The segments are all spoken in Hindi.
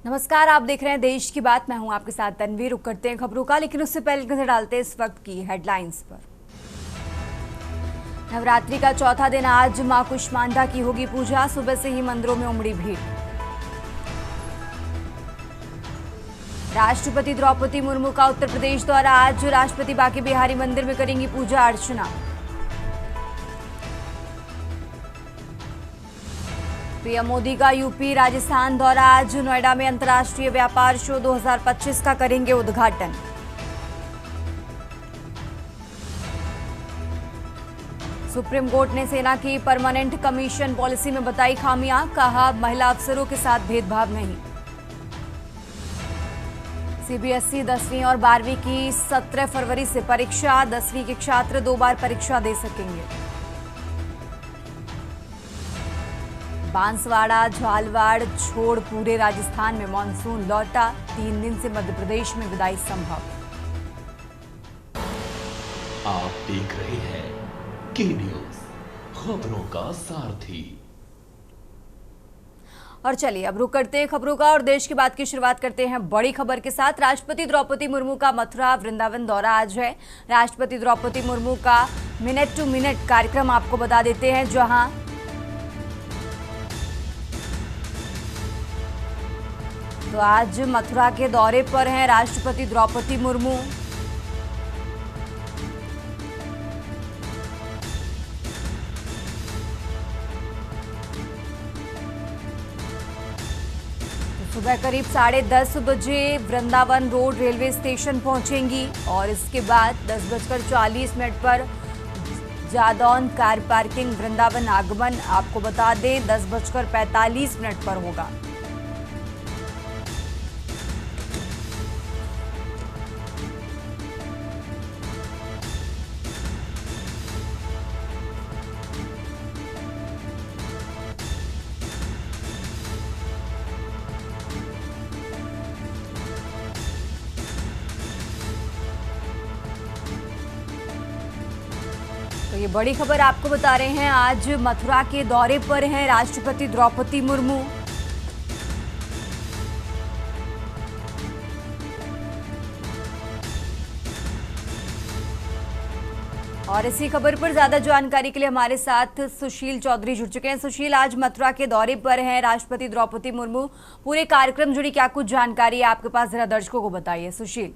नमस्कार, आप देख रहे हैं देश की बात। मैं हूं आपके साथ तनवीर। रुक करते हैं खबरों का, लेकिन उससे पहले नजर डालते हैं इस वक्त की हेडलाइंस पर। नवरात्रि का चौथा दिन आज मां कुष्मांडा की होगी पूजा। सुबह से ही मंदिरों में उमड़ी भीड़। राष्ट्रपति द्रौपदी मुर्मू का उत्तर प्रदेश दौरा। आज राष्ट्रपति बांके बिहारी मंदिर में करेंगी पूजा अर्चना। पीएम मोदी का यूपी राजस्थान दौरा। आज नोएडा में अंतर्राष्ट्रीय व्यापार शो 2025 का करेंगे उद्घाटन। सुप्रीम कोर्ट ने सेना की परमानेंट कमीशन पॉलिसी में बताई खामियां। कहा, महिला अफसरों के साथ भेदभाव नहीं। सीबीएसई 10वीं और 12वीं की 17 फरवरी से परीक्षा। 10वीं के छात्र 2 बार परीक्षा दे सकेंगे। बांसवाड़ा, झालवाड़ छोड़ पूरे राजस्थान में मानसून लौटा। 3 दिन से मध्य प्रदेश में विदाई संभव। आप देख रहे हैं के न्यूज, खबरों का सारथी। और चलिए अब रुक करते हैं खबरों का और देश की बात की शुरुआत करते हैं बड़ी खबर के साथ। राष्ट्रपति द्रौपदी मुर्मू का मथुरा वृंदावन दौरा आज है। राष्ट्रपति द्रौपदी मुर्मू का मिनट टू मिनट कार्यक्रम आपको बता देते हैं, जहां तो आज मथुरा के दौरे पर हैं राष्ट्रपति द्रौपदी मुर्मू। सुबह करीब 10:30 बजे वृंदावन रोड रेलवे स्टेशन पहुंचेंगी और इसके बाद 10:40 पर जादौन कार पार्किंग वृंदावन आगमन आपको बता दें 10:45 पर होगा। तो ये बड़ी खबर आपको बता रहे हैं। आज मथुरा के दौरे पर हैं राष्ट्रपति द्रौपदी मुर्मू। और इसी खबर पर ज्यादा जानकारी के लिए हमारे साथ सुशील चौधरी जुड़ चुके हैं। सुशील, आज मथुरा के दौरे पर हैं राष्ट्रपति द्रौपदी मुर्मू। पूरे कार्यक्रम जुड़ी क्या कुछ जानकारी है आपके पास, जरा दर्शकों को बताइए। सुशील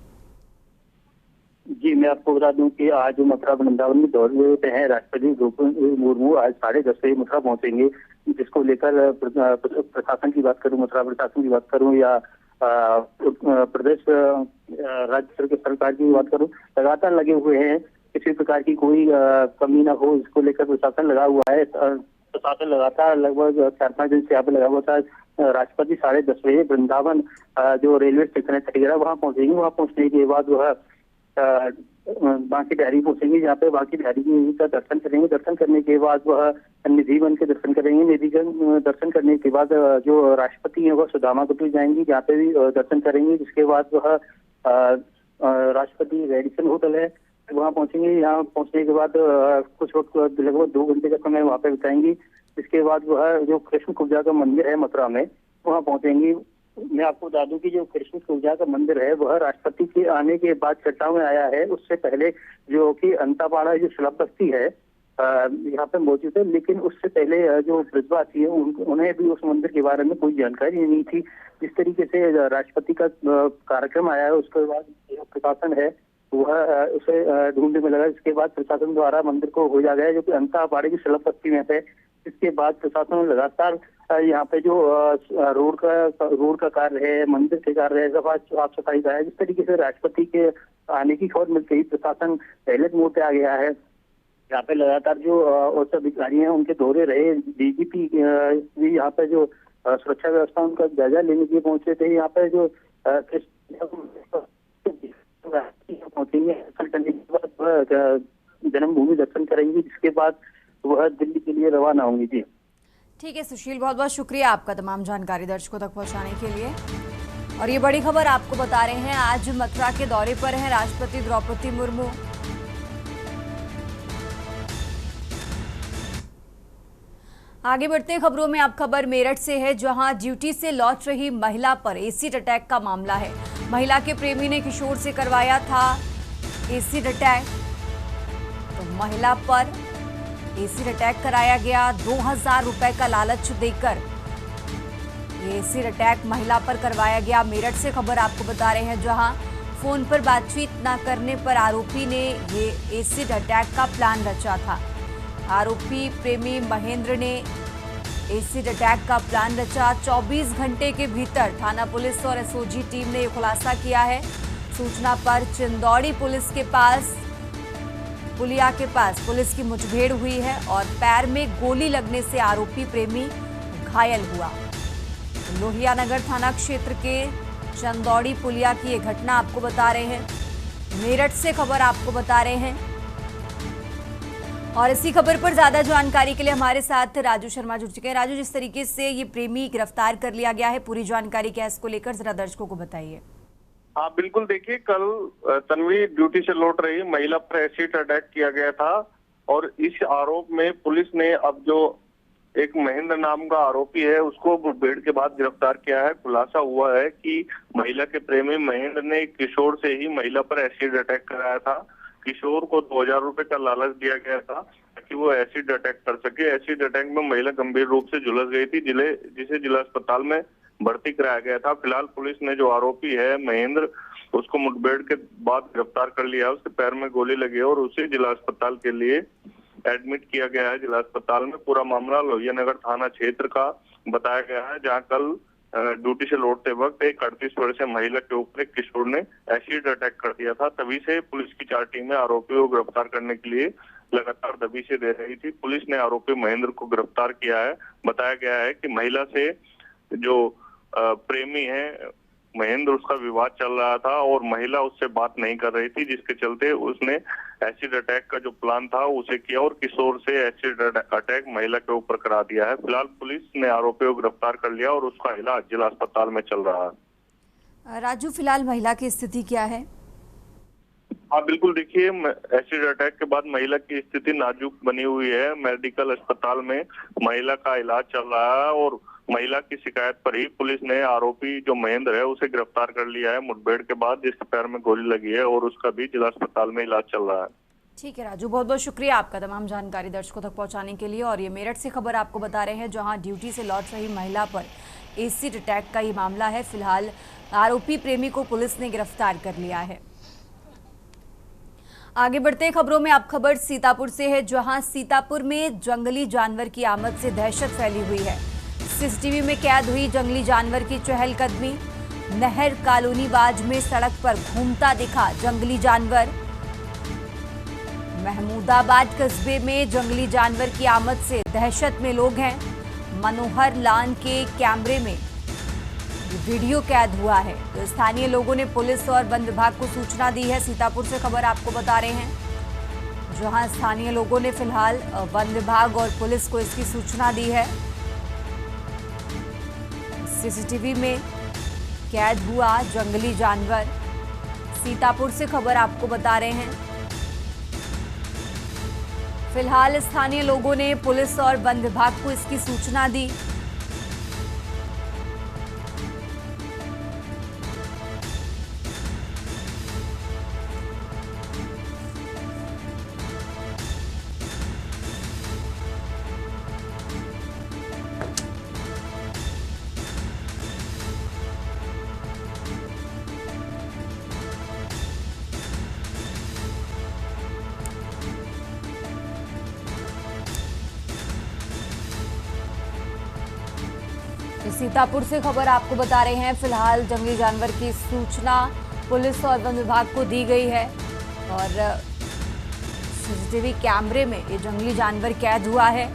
जी, मैं आपको बता दूं कि आज मथुरा वृंदावन में दौरे पे हैं राष्ट्रपति द्रौपदी मुर्मू। आज 10:30 बजे मथुरा पहुंचेंगे, जिसको लेकर प्रशासन की बात करूं, मथुरा प्रशासन की बात करूं या प्रदेश राज्य सरकार की बात करूं, लगातार लगे हुए हैं। किसी प्रकार की कोई कमी ना हो, इसको लेकर प्रशासन लगा हुआ है। प्रशासन लगातार लगभग 4-5 दिन से यहाँ पे लगा हुआ था। राष्ट्रपति 10:30 बजे वृंदावन जो रेलवे स्टेशन है चंडीगढ़, वहाँ पहुंचेंगे। वहाँ पहुंचने के बाद वह बांके बिहारी पहुंचेंगे, जहाँ पे बांके बिहारी जी का दर्शन करेंगे। दर्शन करने के बाद वह निधि वन के दर्शन करेंगे। निधि दर्शन करने के बाद जो राष्ट्रपति है वह सुदामा कुटीर जाएंगी, जहाँ पे भी दर्शन करेंगे। जिसके बाद वह राष्ट्रपति रेडिसन होटल है वहाँ पहुंचेंगे। यहाँ पहुंचने के बाद कुछ वक्त लगभग 2 घंटे का समय वहाँ पे बिताएंगी। इसके बाद वह जो कृष्ण कुब्जा का मंदिर है मथुरा में, वहाँ पहुंचेंगी। मैं आपको बता दूं कि जो कृष्ण कुब्जा का मंदिर है वह राष्ट्रपति के आने के बाद चर्चा में आया है। उससे पहले जो कि अंतापाड़ा जो शिलापति है यहाँ पे मौजूद है, लेकिन उससे पहले जो ब्रजवासी है उन्हें भी उस मंदिर के बारे में कोई जानकारी नहीं थी। जिस तरीके से राष्ट्रपति का कार्यक्रम आया है, उसके बाद जो प्रशासन है वह उसे ढूंढने में लगा। इसके बाद प्रशासन द्वारा मंदिर को खोजा गया, जो कि अंतापाड़े की शिलापति में है। इसके बाद प्रशासन लगातार यहाँ पे जो रोड का कार्य है, मंदिर के कार्य है, साफ सफाई का है। जिस तरीके से राष्ट्रपति के आने की खबर मिलते ही प्रशासन पहले मोड पे आ गया है। यहाँ पे लगातार जो उच्च अधिकारी हैं उनके दौरे रहे। डीजीपी भी यहाँ पे जो सुरक्षा व्यवस्था उनका जायजा लेने के लिए पहुंचे थे। यहाँ पे जो पहुंचेंगे, दर्शन करने के बाद वह जन्मभूमि दर्शन करेंगी। जिसके बाद वह दिल्ली के लिए रवाना होंगी। जी ठीक है सुशील, बहुत बहुत शुक्रिया आपका तमाम जानकारी दर्शकों तक पहुंचाने के लिए। और ये बड़ी खबर आपको बता रहे हैं, आज मथुरा के दौरे पर हैं राष्ट्रपति द्रौपदी मुर्मू। आगे बढ़ते हैं खबरों में। आप खबर मेरठ से है, जहां ड्यूटी से लौट रही महिला पर एसिड अटैक का मामला है। महिला के प्रेमी ने किशोर से करवाया था एसिड अटैक, तो महिला पर एसिड अटैक कराया गया। 2000 रुपए का लालच देकर ये एसिड अटैक महिला पर करवाया गया। मेरठ से खबर आपको बता रहे हैं, जहां फोन पर बातचीत न करने पर आरोपी ने ये एसिड अटैक का प्लान रचा था। आरोपी प्रेमी महेंद्र ने एसिड अटैक का प्लान रचा। 24 घंटे के भीतर थाना पुलिस और एसओजी टीम ने खुलासा किया है। सूचना पर चिंदौड़ी पुलिस के पास पुलिया के पास पुलिस की मुठभेड़ हुई है और पैर में गोली लगने से आरोपी प्रेमी घायल हुआ। लोहिया नगर थाना क्षेत्र के चंदौड़ी पुलिया की ये घटना आपको बता रहे हैं। मेरठ से खबर आपको बता रहे हैं और इसी खबर पर ज्यादा जानकारी के लिए हमारे साथ राजू शर्मा जुड़ चुके हैं। राजू, जिस तरीके से ये प्रेमी गिरफ्तार कर लिया गया है, पूरी जानकारी क्या है, इसको लेकर जरा दर्शकों को बताइए। हाँ बिल्कुल, देखिए कल तन्वी ड्यूटी से लौट रही महिला पर एसिड अटैक किया गया था और इस आरोप में पुलिस ने अब जो एक महेंद्र नाम का आरोपी है उसको मुठभेड़ के बाद गिरफ्तार किया है। खुलासा हुआ है कि महिला के प्रेमी महेंद्र ने किशोर से ही महिला पर एसिड अटैक कराया था। किशोर को 2000 रुपए का लालच दिया गया था ताकि वो एसिड अटैक कर सके। एसिड अटैक में महिला गंभीर रूप से झुलस गई थी, जिसे जिला अस्पताल में भर्ती कराया गया था। फिलहाल पुलिस ने जो आरोपी है महेंद्र, उसको मुठभेड़ के बाद गिरफ्तार कर लिया। उसके पैर में गोली लगी है और उसे जिला अस्पताल के लिए एडमिट किया गया है। जिला अस्पताल में पूरा मामला लोहिया नगर थाना क्षेत्र का बताया गया है, जहां कल ड्यूटी से लौटते वक्त एक 38 वर्षीय महिला के ऊपर एक किशोर ने एसिड अटैक कर दिया था। तभी से पुलिस की 4 टीमें आरोपियों को गिरफ्तार करने के लिए लगातार दबिशें दे रही थी। पुलिस ने आरोपी महेंद्र को गिरफ्तार किया है। बताया गया है कि महिला से जो प्रेमी है महेंद्र, उसका विवाद चल रहा था और महिला उससे बात नहीं कर रही थी, जिसके चलते उसने एसिड अटैक का जो प्लान था उसे किया और किशोर से एसिड अटैक महिला के ऊपर करा दिया है। फिलहाल पुलिस ने आरोपियों को गिरफ्तार कर लिया और उसका इलाज जिला अस्पताल में चल रहा है। राजू, फिलहाल महिला की स्थिति क्या है? हाँ बिल्कुल, देखिए एसिड अटैक के बाद महिला की स्थिति नाजुक बनी हुई है। मेडिकल अस्पताल में महिला का इलाज चल रहा है और महिला की शिकायत पर ही पुलिस ने आरोपी जो महेंद्र है उसे गिरफ्तार कर लिया है मुठभेड़ के बाद, जिसके पैर में गोली लगी है और उसका भी जिला अस्पताल में इलाज चल रहा है। ठीक है राजू, बहुत बहुत शुक्रिया आपका तमाम जानकारी दर्शकों तक पहुंचाने के लिए। और ये मेरठ से खबर आपको बता रहे हैं, जहां ड्यूटी से लौट रही महिला पर एसिड अटैक का ये मामला है। फिलहाल आरोपी प्रेमी को पुलिस ने गिरफ्तार कर लिया है। आगे बढ़ते हैं खबरों में। आप खबर सीतापुर से है, जहां सीतापुर में जंगली जानवर की आमद से दहशत फैली हुई है। सीसीटीवी में कैद हुई जंगली जानवर की चहलकदमी। नहर कॉलोनी बाज में सड़क पर घूमता दिखा जंगली जानवर। महमूदाबाद कस्बे में जंगली जानवर की आमद से दहशत में लोग हैं। मनोहर लान के कैमरे में वीडियो कैद हुआ है, तो स्थानीय लोगों ने पुलिस और वन विभाग को सूचना दी है। सीतापुर से खबर आपको बता रहे हैं, जहां स्थानीय लोगों ने फिलहाल वन विभाग और पुलिस को इसकी सूचना दी है। सीसीटीवी में कैद हुआ जंगली जानवर। सीतापुर से खबर आपको बता रहे हैं। फिलहाल स्थानीय लोगों ने पुलिस और वन विभाग को इसकी सूचना दी। तो सीतापुर से खबर आपको बता रहे हैं। फिलहाल जंगली जानवर की सूचना पुलिस और वन विभाग को दी गई है और सीसीटीवी कैमरे में ये जंगली जानवर कैद हुआ है।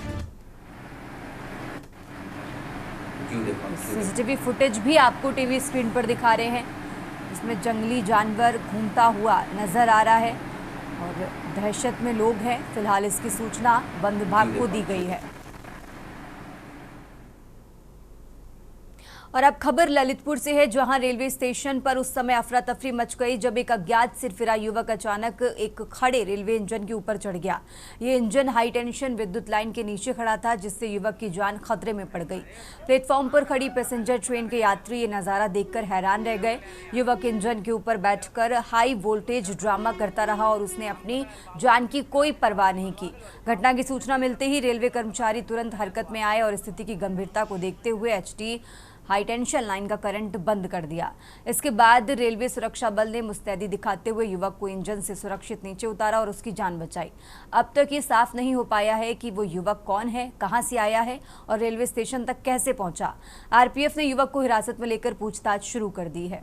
सीसीटीवी फुटेज भी आपको टीवी स्क्रीन पर दिखा रहे हैं, इसमें जंगली जानवर घूमता हुआ नजर आ रहा है और दहशत में लोग हैं। फिलहाल इसकी सूचना वन विभाग को दी गई है। और अब खबर ललितपुर से है, जहां रेलवे स्टेशन पर उस समय अफरा तफरी मच गई जब एक अज्ञात सिरफिरा युवक अचानक एक खड़े रेलवे इंजन के ऊपर चढ़ गया। ये इंजन हाई टेंशन विद्युत लाइन के नीचे खड़ा था, जिससे युवक की जान खतरे में पड़ गई। प्लेटफॉर्म पर खड़ी पैसेंजर ट्रेन के यात्री ये नजारा देखकर हैरान रह गए। युवक इंजन के ऊपर बैठकर हाई वोल्टेज ड्रामा करता रहा और उसने अपनी जान की कोई परवाह नहीं की। घटना की सूचना मिलते ही रेलवे कर्मचारी तुरंत हरकत में आए और स्थिति की गंभीरता को देखते हुए एचटी हाई टेंशन लाइन का करंट बंद कर दिया। इसके बाद रेलवे सुरक्षा बल ने मुस्तैदी दिखाते हुए युवक को इंजन से सुरक्षित नीचे उतारा और उसकी जान बचाई। अब तक ये साफ नहीं हो पाया है कि वो युवक कौन है, कहां से आया है और रेलवे स्टेशन तक कैसे पहुंचा। आरपीएफ ने युवक को हिरासत में लेकर पूछताछ शुरू कर दी है।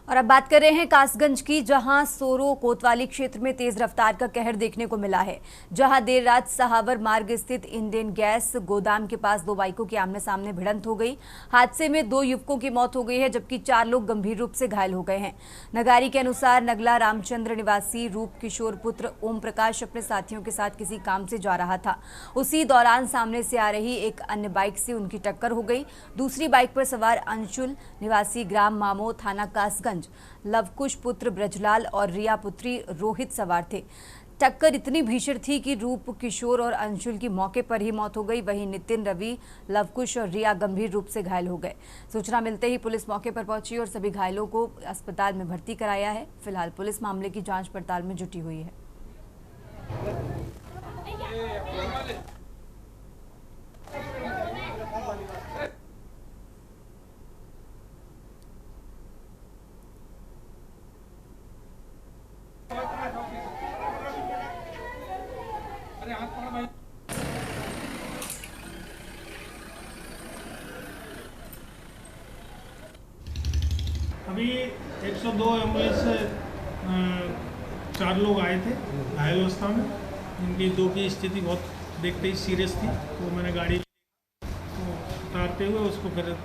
और अब बात कर रहे हैं कासगंज की, जहां सोरो कोतवाली क्षेत्र में तेज रफ्तार का कहर देखने को मिला है। जहां देर रात सहावर मार्ग स्थित इंडियन गैस गोदाम के पास दो बाइकों की आमने सामने भिड़ंत हो गई। हादसे में 2 युवकों की मौत हो गई है, जबकि 4 लोग गंभीर रूप से घायल हो गए हैं। नगारी के अनुसार नगला रामचंद्र निवासी रूप किशोर पुत्र ओम प्रकाश अपने साथियों के साथ किसी काम से जा रहा था। उसी दौरान सामने से आ रही एक अन्य बाइक से उनकी टक्कर हो गई। दूसरी बाइक पर सवार अंशुल निवासी ग्राम मामो थाना कासगंज, लवकुश पुत्र ब्रजलाल और रिया पुत्री रोहित सवार थे। टक्कर इतनी भीषण थी कि रूप किशोर और अंशुल की मौके पर ही मौत हो गई। वहीं नितिन, रवि, लवकुश और रिया गंभीर रूप से घायल हो गए। सूचना मिलते ही पुलिस मौके पर पहुंची और सभी घायलों को अस्पताल में भर्ती कराया है। फिलहाल पुलिस मामले की जांच पड़ताल में जुटी हुई है। अभी 102 एम्बुलेंस से 4 लोग आए थे घायल अवस्था में। इनकी 2 की स्थिति बहुत देखते ही सीरियस थी, तो मैंने गाड़ी तो उतारते हुए उसको फिर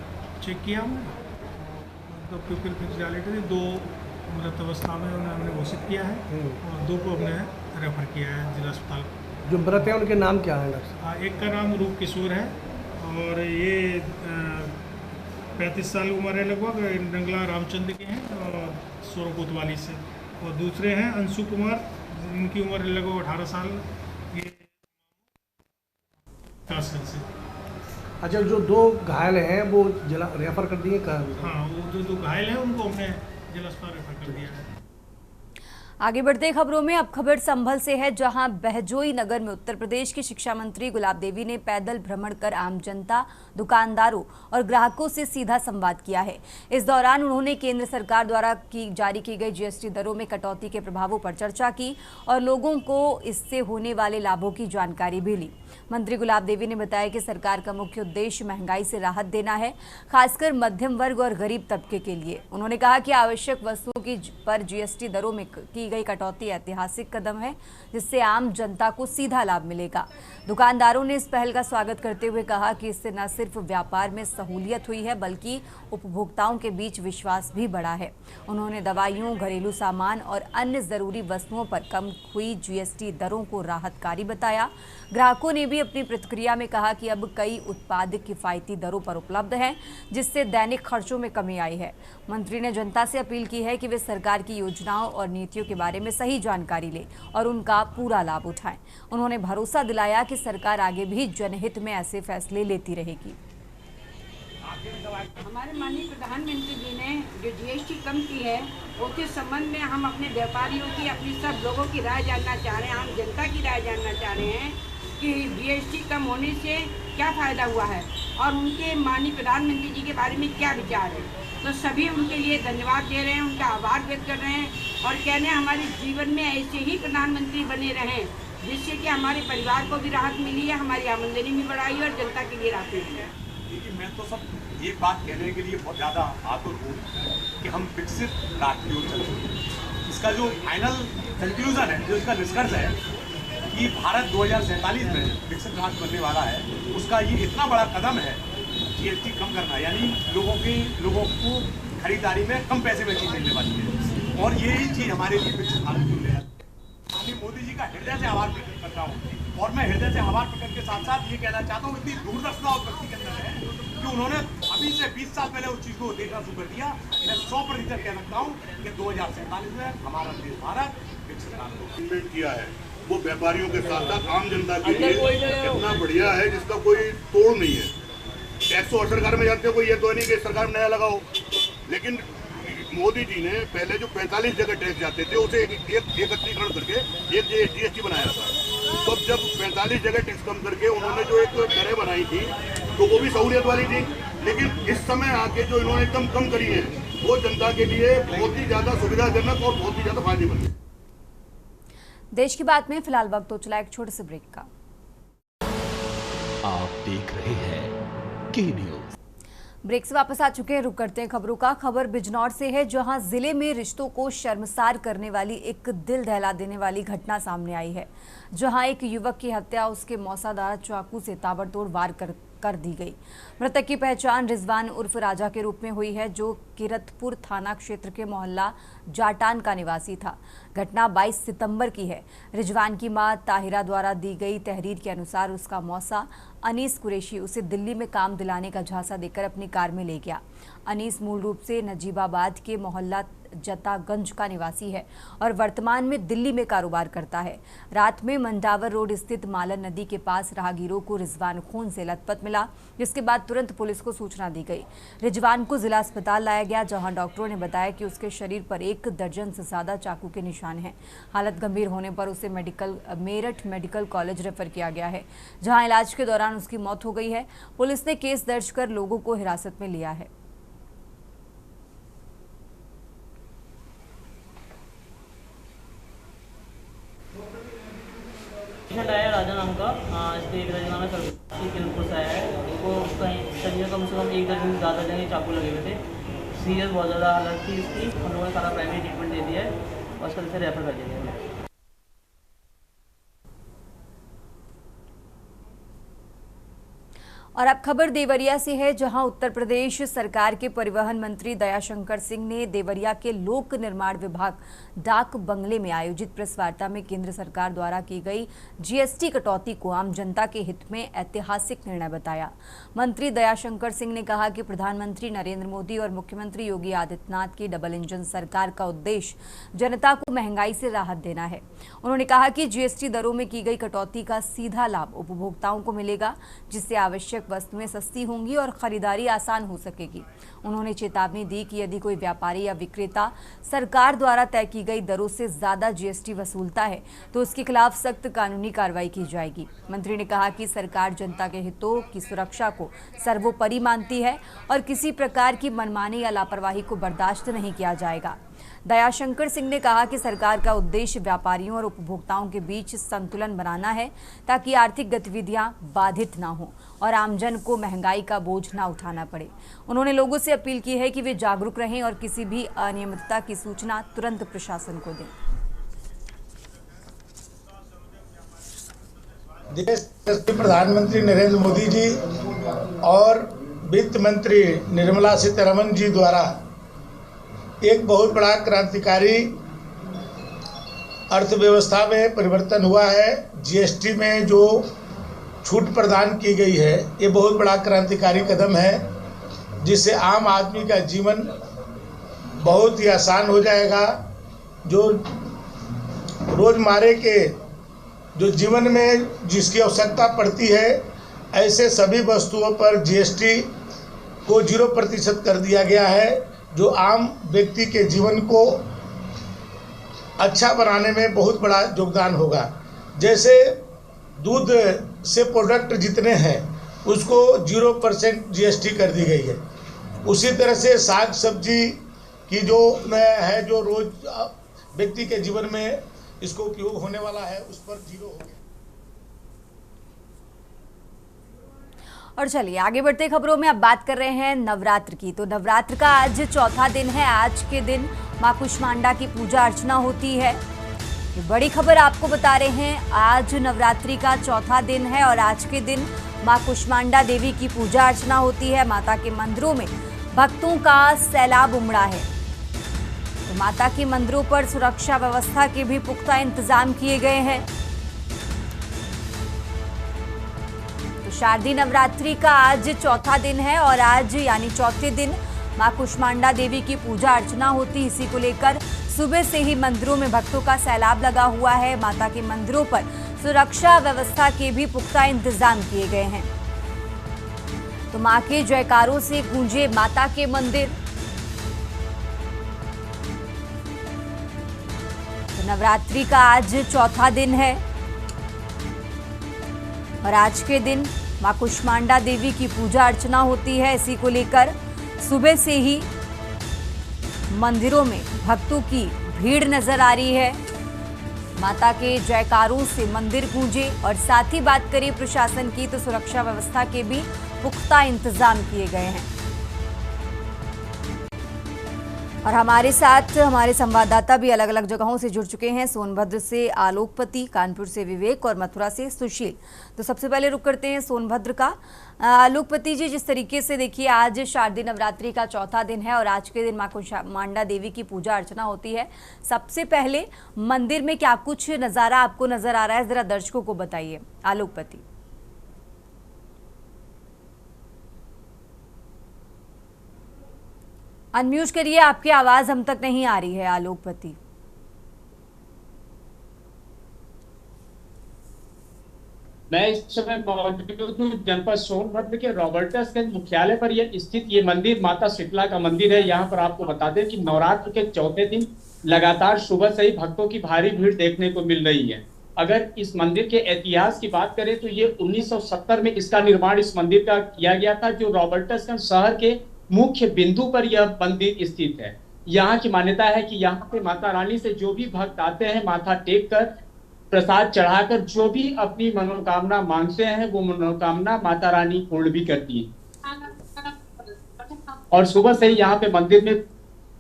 चेक किया हमने, तो फिर फिजियालिटी 2 मृत अवस्था में उन्हें हमने घोषित किया है और 2 को हमने रेफर किया है जिला अस्पताल। जो मृत हैं उनके नाम क्या है डॉक्टर? एक का नाम रूप किशोर है और ये 35 साल उम्र है लगभग, नंगला रामचंद्र के हैं और सोरो कोतवाली से। और दूसरे हैं अंशु कुमार, इनकी उम्र लगभग 18 साल, ये कासगंज से। अच्छा, जो 2 घायल हैं वो जिला रेफर कर दिए कहाँ? हाँ, वो जो 2 घायल हैं उनको हमने जिला अस्पताल रेफर कर दिया है। आगे बढ़ते खबरों में अब खबर संभल से है, जहां बहजोई नगर में उत्तर प्रदेश की शिक्षा मंत्री गुलाब देवी ने पैदल भ्रमण कर आम जनता, दुकानदारों और ग्राहकों से सीधा संवाद किया है। इस दौरान उन्होंने केंद्र सरकार द्वारा जारी की गई जीएसटी दरों में कटौती के प्रभावों पर चर्चा की और लोगों को इससे होने वाले लाभों की जानकारी भी ली। मंत्री गुलाब देवी ने बताया कि सरकार का मुख्य उद्देश्य महंगाई से राहत देना है, खासकर मध्यम वर्ग और गरीब तबके के लिए। उन्होंने कहा कि आवश्यक वस्तुओं की पर जीएसटी दरों में की गई कटौती ऐतिहासिक कदम है, जिससे आम जनता को सीधा लाभ मिलेगा। दुकानदारों ने इस पहल का स्वागत करते हुए कहा कि इससे न सिर्फ व्यापार में सहूलियत हुई है, बल्कि उपभोक्ताओं के बीच विश्वास भी बढ़ा है। उन्होंने दवाइयों, घरेलू सामान और अन्य जरूरी वस्तुओं पर कम हुई जीएसटी दरों को राहतकारी बताया। ग्राहकों ने भी अपनी प्रतिक्रिया में कहा कि अब कई उत्पाद किफायती दरों पर उपलब्ध हैं, जिससे दैनिक खर्चों में कमी आई है। मंत्री ने जनता से अपील की है कि वे सरकार की योजनाओं और नीतियों के बारे में सही जानकारी लें और उनका पूरा लाभ उठाएं। उन्होंने भरोसा दिलाया कि सरकार आगे भी जनहित में ऐसे फैसले लेती रहेगी। हमारे माननीय प्रधानमंत्री जी ने जो जीएसटी कम की है, उसके संबंध में हम अपने व्यापारियों की, अपनी सब लोगों की राय जानना चाह रहे हैं, आम जनता की राय जानना चाह रहे हैं कि जीएसटी कम होने से क्या फ़ायदा हुआ है और उनके माननीय प्रधानमंत्री जी के बारे में क्या विचार है। तो सभी उनके लिए धन्यवाद दे रहे हैं, उनका आभार व्यक्त कर रहे हैं और कह रहे हैं हमारे जीवन में ऐसे ही प्रधानमंत्री बने रहें, जिससे कि हमारे परिवार को भी राहत मिली है, हमारी आमदनी भी बढ़ाई और जनता के लिए राहत मिली है। देखिए, मैं तो सब ये बात कहने के लिए बहुत ज़्यादा आतुर हूँ कि हम विकसित राष्ट्र की ओर चल रहे हैं। इसका जो फाइनल कंक्लूजन है, जो इसका निष्कर्ष है कि भारत 2047 में विकसित राष्ट्र बनने वाला है, उसका ये इतना बड़ा कदम है जीएसटी कम करना, यानी लोगों को खरीदारी में कम पैसे में चीज़ मिलने वाली है और यही चीज़ हमारे लिए विकसित भारत की ओर ले जाती है। अपनी मोदी जी का हृदय से आभार प्रकट करता हूँ। और मैं हृदय से आभार प्रकट के साथ साथ ये कहना चाहता हूँ, इतनी दूरदर्शिता उस व्यक्ति के अंदर है कि उन्होंने अभी से 20 साल पहले उस चीज़ को देखना शुरू कर दिया। मैं 100% कह सकता हूँ कि 2047 में हमारा देश भारत विकसित राष्ट्र किया है, वो व्यापारियों के साथ साथ आम जनता के लिए इतना बढ़िया है जिसका कोई तोड़ नहीं है। टैक्स तो सरकार में जाते हो, कोई ये तो नहीं कि सरकार नया लगाओ, लेकिन मोदी जी ने पहले जो 45 जगह टैक्स जाते थे उसे एकत्रीकरण करके एक जीएसटी बनाया था। तो जब 45 जगह टैक्स कम करके उन्होंने जो एक दरें बनाई थी तो वो भी सहूलियत वाली थी, लेकिन इस समय आके जो इन्होंने एकदम कम करी है वो जनता के लिए बहुत ही ज्यादा सुविधाजनक और बहुत ही ज्यादा फायदेमंद है। देश की बात में फिलहाल वक्त हो चला एक छोटे से ब्रेक का। आप देख रहे हैं के न्यूज। ब्रेक से वापस आ चुके हैं, रुक करते हैं खबरों का। खबर बिजनौर से है, जहां जिले में रिश्तों को शर्मसार करने वाली एक दिल दहला देने वाली घटना सामने आई है, जहां एक युवक की हत्या उसके मौसादार चाकू से ताबड़तोड़ वार कर दी गई। मृतक की पहचान रिजवान उर्फ राजा के रूप में हुई है, जो किरतपुर थाना क्षेत्र के मोहल्ला जाटान का निवासी था। घटना 22 सितंबर की है। रिजवान की मां ताहिरा द्वारा दी गई तहरीर के अनुसार उसका मौसा अनीस कुरैशी उसे दिल्ली में काम दिलाने का झांसा देकर अपनी कार में ले गया। अनीस मूल रूप से नजीबाबाद के मोहल्ला जतागंज का निवासी है और वर्तमान में दिल्ली में कारोबार करता है। रात में मंडावर रोड स्थित मालन नदी के पास राहगीरों को रिजवान खून से लथपथ मिला, जिसके बाद तुरंत पुलिस को सूचना दी गई। रिजवान को जिला अस्पताल लाया गया, जहां डॉक्टरों ने बताया कि उसके शरीर पर 1 दर्जन से ज्यादा चाकू के निशान हैं। हालत गंभीर होने पर उसे मेरठ मेडिकल कॉलेज रेफर किया गया है, जहां इलाज के दौरान उसकी मौत हो गई है। पुलिस ने केस दर्ज कर लोगों को हिरासत में लिया है। पेशेंट आया राजा नाम का, इसके एक दर्जन में किरतपुर से आया है। उसको कहीं शरीर कम से कम 1 दर्जन से ज़्यादा जगह चाकू लगे हुए थे। सीरियस बहुत ज़्यादा हालत थी इसकी। हम लोगों ने सारा प्राइमरी ट्रीटमेंट दे दिया है और कल से रेफर कर दिया है। और अब खबर देवरिया से है, जहां उत्तर प्रदेश सरकार के परिवहन मंत्री दयाशंकर सिंह ने देवरिया के लोक निर्माण विभाग डाक बंगले में आयोजित प्रेस वार्ता में केंद्र सरकार द्वारा की गई जीएसटी कटौती को आम जनता के हित में ऐतिहासिक निर्णय बताया। मंत्री दयाशंकर सिंह ने कहा कि प्रधानमंत्री नरेंद्र मोदी और मुख्यमंत्री योगी आदित्यनाथ की डबल इंजन सरकार का उद्देश्य जनता को महंगाई से राहत देना है। उन्होंने कहा कि जीएसटी दरों में की गई कटौती का सीधा लाभ उपभोक्ताओं को मिलेगा, जिससे आवश्यक वस्तुएं सस्ती होंगी और खरीदारी आसान हो सकेगी। उन्होंने चेतावनी दी कि यदि कोई व्यापारी या विक्रेता सरकार द्वारा तय की गई दरों से ज्यादा जीएसटी वसूलता है तो उसके खिलाफ सख्त कानूनी कार्रवाई की जाएगी। मंत्री ने कहा कि सरकार जनता के हितों की सुरक्षा को सर्वोपरि मानती है और किसी प्रकार की मनमानी या लापरवाही को बर्दाश्त नहीं किया जाएगा। दयाशंकर सिंह ने कहा कि सरकार का उद्देश्य व्यापारियों और उपभोक्ताओं के बीच संतुलन बनाना है, ताकि आर्थिक गतिविधियां बाधित ना हो और आमजन को महंगाई का बोझ ना उठाना पड़े। उन्होंने लोगों से अपील की है कि वे जागरूक रहें और किसी भी अनियमितता की सूचना तुरंत प्रशासन को दें। देश के प्रधानमंत्री नरेंद्र मोदी जी और वित्त मंत्री निर्मला सीतारमण जी द्वारा एक बहुत बड़ा क्रांतिकारी अर्थव्यवस्था में परिवर्तन हुआ है। जीएसटी में जो छूट प्रदान की गई है, ये बहुत बड़ा क्रांतिकारी कदम है, जिससे आम आदमी का जीवन बहुत ही आसान हो जाएगा। जो रोज़मर्रा के जो जीवन में जिसकी आवश्यकता पड़ती है, ऐसे सभी वस्तुओं पर जीएसटी को 0% कर दिया गया है, जो आम व्यक्ति के जीवन को अच्छा बनाने में बहुत बड़ा योगदान होगा। जैसे दूध से प्रोडक्ट जितने हैं उसको 0% जीएसटी कर दी गई है, उसी तरह से साग सब्जी की जो है, जो रोज व्यक्ति के जीवन में इसको उपयोग होने वाला है, उस पर 0 हो गया। और चलिए आगे बढ़ते खबरों में अब बात कर रहे हैं नवरात्र की। तो नवरात्र का आज चौथा दिन है। आज के दिन मां कुष्मांडा की पूजा अर्चना होती है। ये बड़ी खबर आपको बता रहे हैं, आज नवरात्रि का चौथा दिन है और आज के दिन मां कुष्मांडा देवी की पूजा अर्चना होती है। माता के मंदिरों में भक्तों का सैलाब उमड़ा है। तो माता के मंदिरों पर सुरक्षा व्यवस्था के भी पुख्ता इंतजाम किए गए हैं। तो शारदीय नवरात्रि का आज चौथा दिन है और आज यानी चौथे दिन मां कुष्मांडा देवी की पूजा अर्चना होती। इसी को लेकर सुबह से ही मंदिरों में भक्तों का सैलाब लगा हुआ है। माता के मंदिरों पर सुरक्षा व्यवस्था के भी पुख्ता इंतजाम किए गए हैं। तो मां के जयकारों से गूंजे माता के मंदिर। तो नवरात्रि का आज चौथा दिन है और आज के दिन मां कुष्मांडा देवी की पूजा अर्चना होती है। इसी को लेकर सुबह से ही मंदिरों में भक्तों की भीड़ नजर आ रही है। माता के जयकारों से मंदिर गूंजे और साथ ही बात करें प्रशासन की तो सुरक्षा व्यवस्था के भी पुख्ता इंतजाम किए गए हैं। और हमारे साथ हमारे संवाददाता भी अलग अलग जगहों से जुड़ चुके हैं। सोनभद्र से आलोकपति, कानपुर से विवेक और मथुरा से सुशील। तो सबसे पहले रुक करते हैं सोनभद्र का। आलोकपति जी, जिस तरीके से देखिए आज शारदीय नवरात्रि का चौथा दिन है और आज के दिन मां कुष्मांडा देवी की पूजा अर्चना होती है, सबसे पहले मंदिर में क्या कुछ नज़ारा आपको नजर आ रहा है, जरा दर्शकों को बताइए आलोकपति। अनम्यूट करिए, आपकी आवाज हम तक नहीं आ रही है आलोकपति। मैं इस समय मौजूद हूँ जनपद सोनभद्र के रॉबर्टसगंज मुख्यालय पर यह स्थित ये मंदिर माता शीतला का मंदिर है। यहाँ पर आपको बता दें कि नवरात्र के चौथे दिन लगातार सुबह से ही भक्तों की भारी भीड़ देखने को मिल रही है। अगर इस मंदिर के इतिहास की बात करें तो ये 1970 में इसका निर्माण इस मंदिर का किया गया था, जो रॉबर्टसगंज शहर के मुख्य बिंदु पर यह मंदिर स्थित है। यहाँ की मान्यता है कि यहाँ पे माता रानी से जो भी भक्त आते हैं माथा टेक कर प्रसाद चढ़ाकर जो भी अपनी मनोकामना मांगते हैं वो मनोकामना माता रानी पूर्ण भी करती है। और सुबह से ही यहाँ पे मंदिर में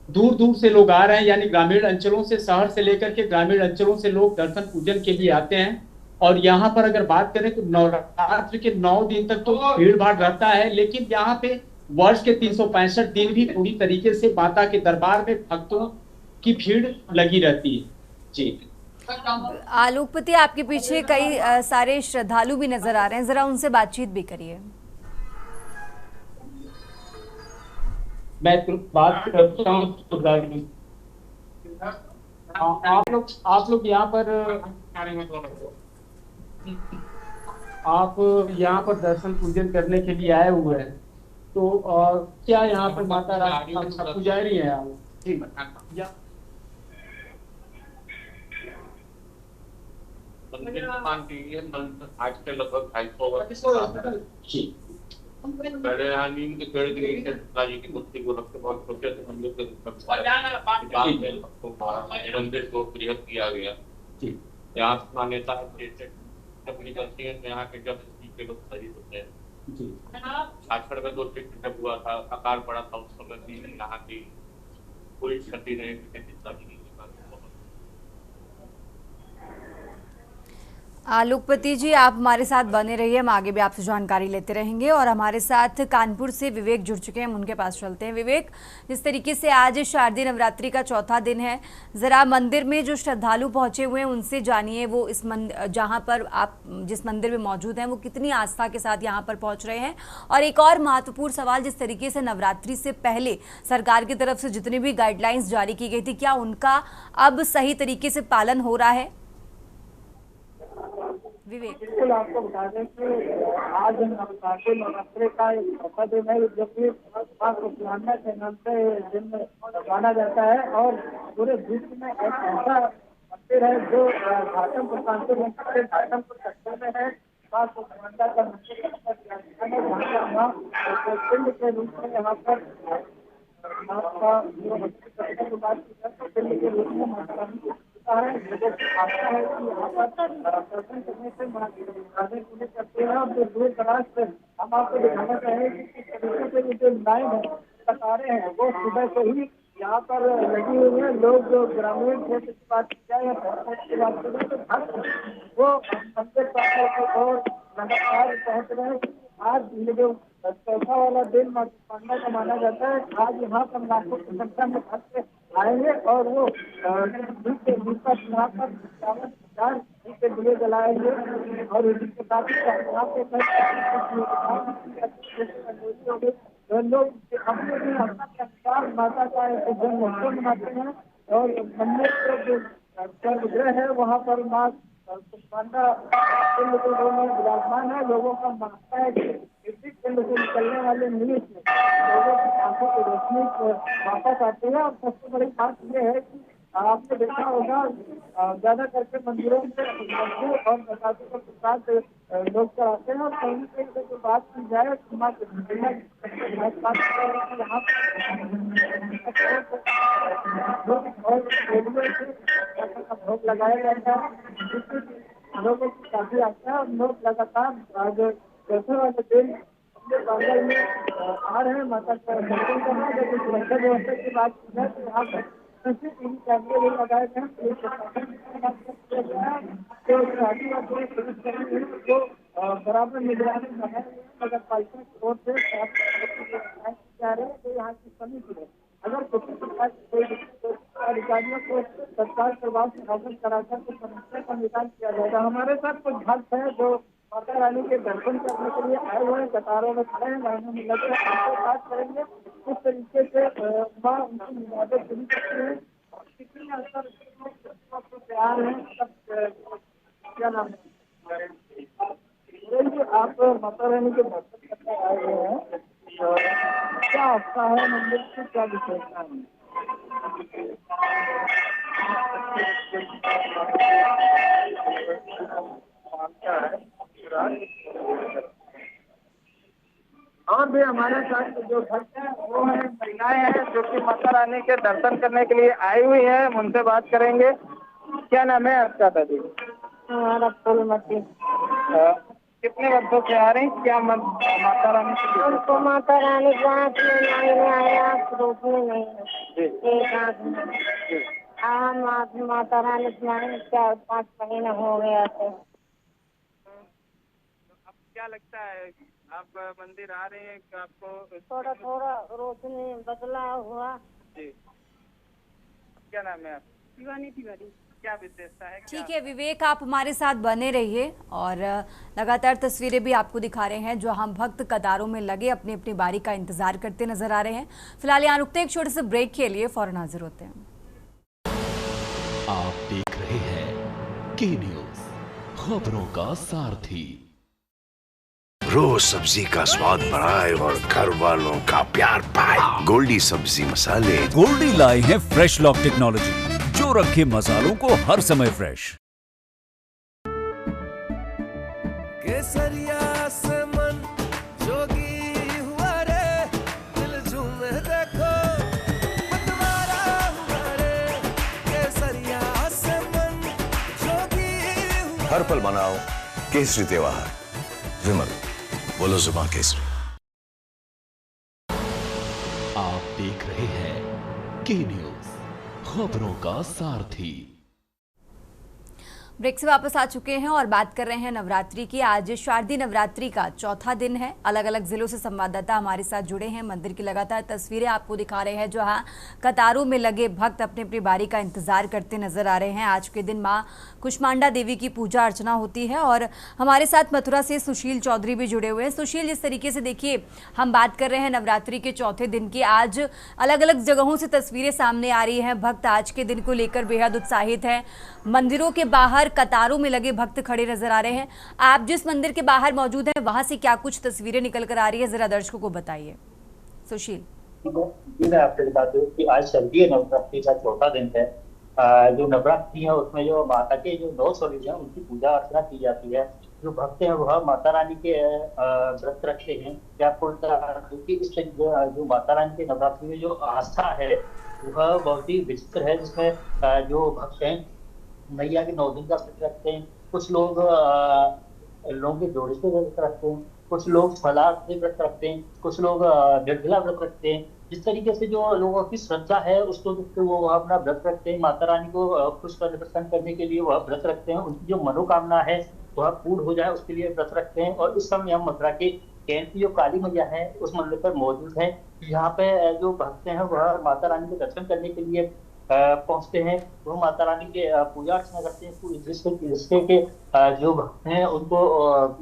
दूर दूर से लोग आ रहे हैं, यानी ग्रामीण अंचलों से, शहर से लेकर के ग्रामीण अंचलों से लोग दर्शन पूजन के लिए आते हैं। और यहाँ पर अगर बात करें तो नवरात्र के 9 दिन तक तो भीड़ भाड़ रहता है, लेकिन यहाँ पे वर्ष के 365 दिन भी पूरी तरीके से माता के दरबार में भक्तों की भीड़ लगी रहती है। जी आलोकपति, आपके पीछे कई सारे श्रद्धालु भी नजर आ रहे हैं, जरा उनसे बातचीत भी करिए। मैं बात करता हूँ। आप लोग यहाँ पर दर्शन पूजन करने के लिए आए हुए हैं, तो क्या यहाँ पर माता रानी पुजारी है आप? आज के लगभग 250 पहले यहाँ नीम के पेड़ की की मूर्ति को रख के बहुत छोटे से मंदिर के मंदिर को बृहद किया गया। यहाँ मान्यता है अपनी गलती है, यहाँ के जब के लोग शहीद होते हैं। छाछड़ में 2 जब हुआ था, आकार बड़ा था, उस समय भी यहाँ की कोई क्षति नहीं। आलोकपति जी, आप हमारे साथ बने रहिए, हम आगे भी आपसे जानकारी लेते रहेंगे। और हमारे साथ कानपुर से विवेक जुड़ चुके हैं, हम उनके पास चलते हैं। विवेक, जिस तरीके से आज शारदीय नवरात्रि का चौथा दिन है, जरा मंदिर में जो श्रद्धालु पहुंचे हुए हैं उनसे जानिए, वो इस जहां पर आप जिस मंदिर में मौजूद हैं वो कितनी आस्था के साथ यहाँ पर पहुँच रहे हैं। और एक और महत्वपूर्ण सवाल, जिस तरीके से नवरात्रि से पहले सरकार की तरफ से जितनी भी गाइडलाइंस जारी की गई थी, क्या उनका अब सही तरीके से पालन हो रहा है? विवेक, बिल्कुल आपको बता दें कि आज नवरात्रि का एक चौथा दिन है, जो कि मां कुष्मांडा के नाम से दिन माना जाता है। और पूरे विश्व में एक ऐसा मंदिर है जो घाटमपुर कानपुर घाटमपुर सेक्टर में है। मां कुष्मांडा का मंदिर पिंड के रूप में यहाँ पर पिंड के रूप में माता रानी है। आशा है कि यहाँ पर दर्शन करने से पुलिस करते हैं। और जो दूर दराज से हम आपको दिखाना चाहेंगे कि किस तरीके से ये जो लाइन है, कतारें हैं, वो सुबह से ही यहाँ पर लगी हुई है। लोग जो ग्रामीण क्षेत्र की बात की जाए या की बात करें तो वो मंदिर पर और लगातार पहुँच रहे। आज ये जो चौथा वाला दिन मां कुष्मांडा का माना जाता है, आज यहाँ पर लाखों की संख्या में भक्त आएंगे और वो के दिए जलाएंगे और इसके साथ लोग अपने अनुसार माता का जन्मोत्सव मनाते हैं और मंदिर के जो गर्भगृह है वहाँ पर माँ कुष्मांडा पिंड के में विराजमान है। लोगों का मानना है कि इसी पिंड से निकलने वाले नील से लोगों की आंखों की रोशनी वापस आती है। और सबसे बड़ी बात यह है कि आपने देखा होगा ज्यादा करके मंदिरों में मंदिर और प्रसादी के प्रसाद लोग चढ़ाते हैं। और कहीं कहीं से जो बात की जाए यहाँ भोग लगाया जाता है जिससे लोगों की काफी आस्था है। और लोग लगातार दर्शन वाले दिन बंगाल में आ रहे हैं माता का दर्शन करना। जब सुरक्षा व्यवस्था की बात की जाए तो यहाँ पर कैमरे भी लगाए गए जो बराबर निगरानी नगर पालिका की ओर से जा रहे हैं। तो यहाँ की समिति है अगर किसी प्रकार अधिकारियों को तत्काल प्रभाव से अवगत कराकर तो समस्या का निदान किया जाएगा। हमारे साथ कुछ भक्त है जो माता रानी के दर्शन करने के लिए आए हुए हैं, कतारों में खड़े हैं, लाइनों में लगे हैं। उनसे बात करेंगे किस तरीके से माँ उनकी इबादत शुरू करती है और कितनी असर तैयार है। क्या नाम है आप माता रानी के दर्शन करने आए हुए हैं, क्या आस्था है मंदिर की, क्या विशेषता है? और भी हमारे साथ जो भक्त है वो है महिलाएं हैं जो कि माता रानी के दर्शन करने के लिए आई हुई है। उनसे बात करेंगे। क्या नाम है आपका दादी? हमारा फूलमती। कितने वर्षों से आ रही? क्या माता रानी हमको माता रानी को आँख में नहीं आया, रूप में नहीं, एक आँख में। हम माता रानी के 4-5 महीने हो गया थे। अब क्या लगता है आप मंदिर आ रहे हैं कि आपको थोड़ा थोड़ा रोशनी बदला हुआ? जी। क्या नाम है आप? शिवानी तिवारी। क्या विशेषता है? ठीक है विवेक, आप हमारे साथ बने रहिए और लगातार तस्वीरें भी आपको दिखा रहे हैं जो हम भक्त कतारों में लगे अपनी अपनी बारी का इंतजार करते नजर आ रहे हैं। फिलहाल यहाँ रुकते हैं एक छोटे से ब्रेक के लिए, फौरन हाजिर होते हैं। आप देख रहे हैं के न्यूज़, खबरों का सारथी। रोज सब्जी का स्वाद बढ़ाए और घर वालों का प्यार पाए। गोल्डी सब्जी मसाले। गोल्डी लाए हैं फ्रेश लॉक टेक्नोलॉजी जो रखे मसालों को हर समय फ्रेश। केसरिया से मन जोगी हुआ रे, दिल झूमे देखो मतवारा हुआ रे। केसरिया से मन जोगी हुआ। हर पल मनाओ केसरी त्योहार। विमल बोलो जुबान केसरी। आप देख रहे हैं के न्यूज़, खबरों का सारथी। ब्रेक से वापस आ चुके हैं और बात कर रहे हैं नवरात्रि की। आज शारदीय नवरात्रि का चौथा दिन है। अलग अलग जिलों से संवाददाता हमारे साथ जुड़े हैं। मंदिर की लगातार तस्वीरें आपको दिखा रहे हैं जहां कतारों में लगे भक्त अपनी अपनी बारी का इंतजार करते नजर आ रहे हैं। आज के दिन मां कुष्मांडा देवी की पूजा अर्चना होती है और हमारे साथ मथुरा से सुशील चौधरी भी जुड़े हुए हैं। सुशील, जिस तरीके से देखिए हम बात कर रहे हैं नवरात्रि के चौथे दिन की, आज अलग अलग जगहों से तस्वीरें सामने आ रही हैं। भक्त आज के दिन को लेकर बेहद उत्साहित हैं। मंदिरों के बाहर कतारों में लगे भक्त खड़े नजर आ रहे हैं। आप जिस मंदिर के बाहर मौजूद हैं वहां से क्या कुछ तस्वीरें निकल कर आ रही है, जरा दर्शकों को बताइए। सुशील जी, मैं आपको बता दूं कि आज शारदीय नवरात्रि का चौथा दिन है। जो नवरात्रि है उसमें जो माता के जो 9 स्वरूप हैं उनकी पूजा अर्चना की जाती है। जो भक्त हैं वह माता रानी के व्रत रखते हैं। क्या आपको क्योंकि इस जो माता रानी के नवरात्रि में जो आस्था है वह बहुत ही विचित्र है, जिसमें जो भक्त हैं मैया के 9 दिन का व्रत रखते हैं। कुछ लोग लोगों के जोड़े से व्रत रखते हैं, कुछ लोग फलाहार से व्रत रखते हैं, कुछ लोग निर्जला व्रत रखते हैं। जिस तरीके से जो लोगों की श्रद्धा है उसको वो अपना व्रत रखते हैं। माता रानी को खुश प्रसन्न करने के लिए वह व्रत रखते हैं। उनकी जो मनोकामना है वह पूर्ण हो जाए उसके लिए व्रत रखते हैं। और इस समय हम मथुरा के कैंप की जो काली मैया है उस मंदिर पर मौजूद है। यहाँ पे जो भक्त हैं वह माता रानी के दर्शन करने के लिए पहुंचते हैं, वो माता रानी के पूजा अर्चना करते हैं, जिससे कि जो भक्त हैं उनको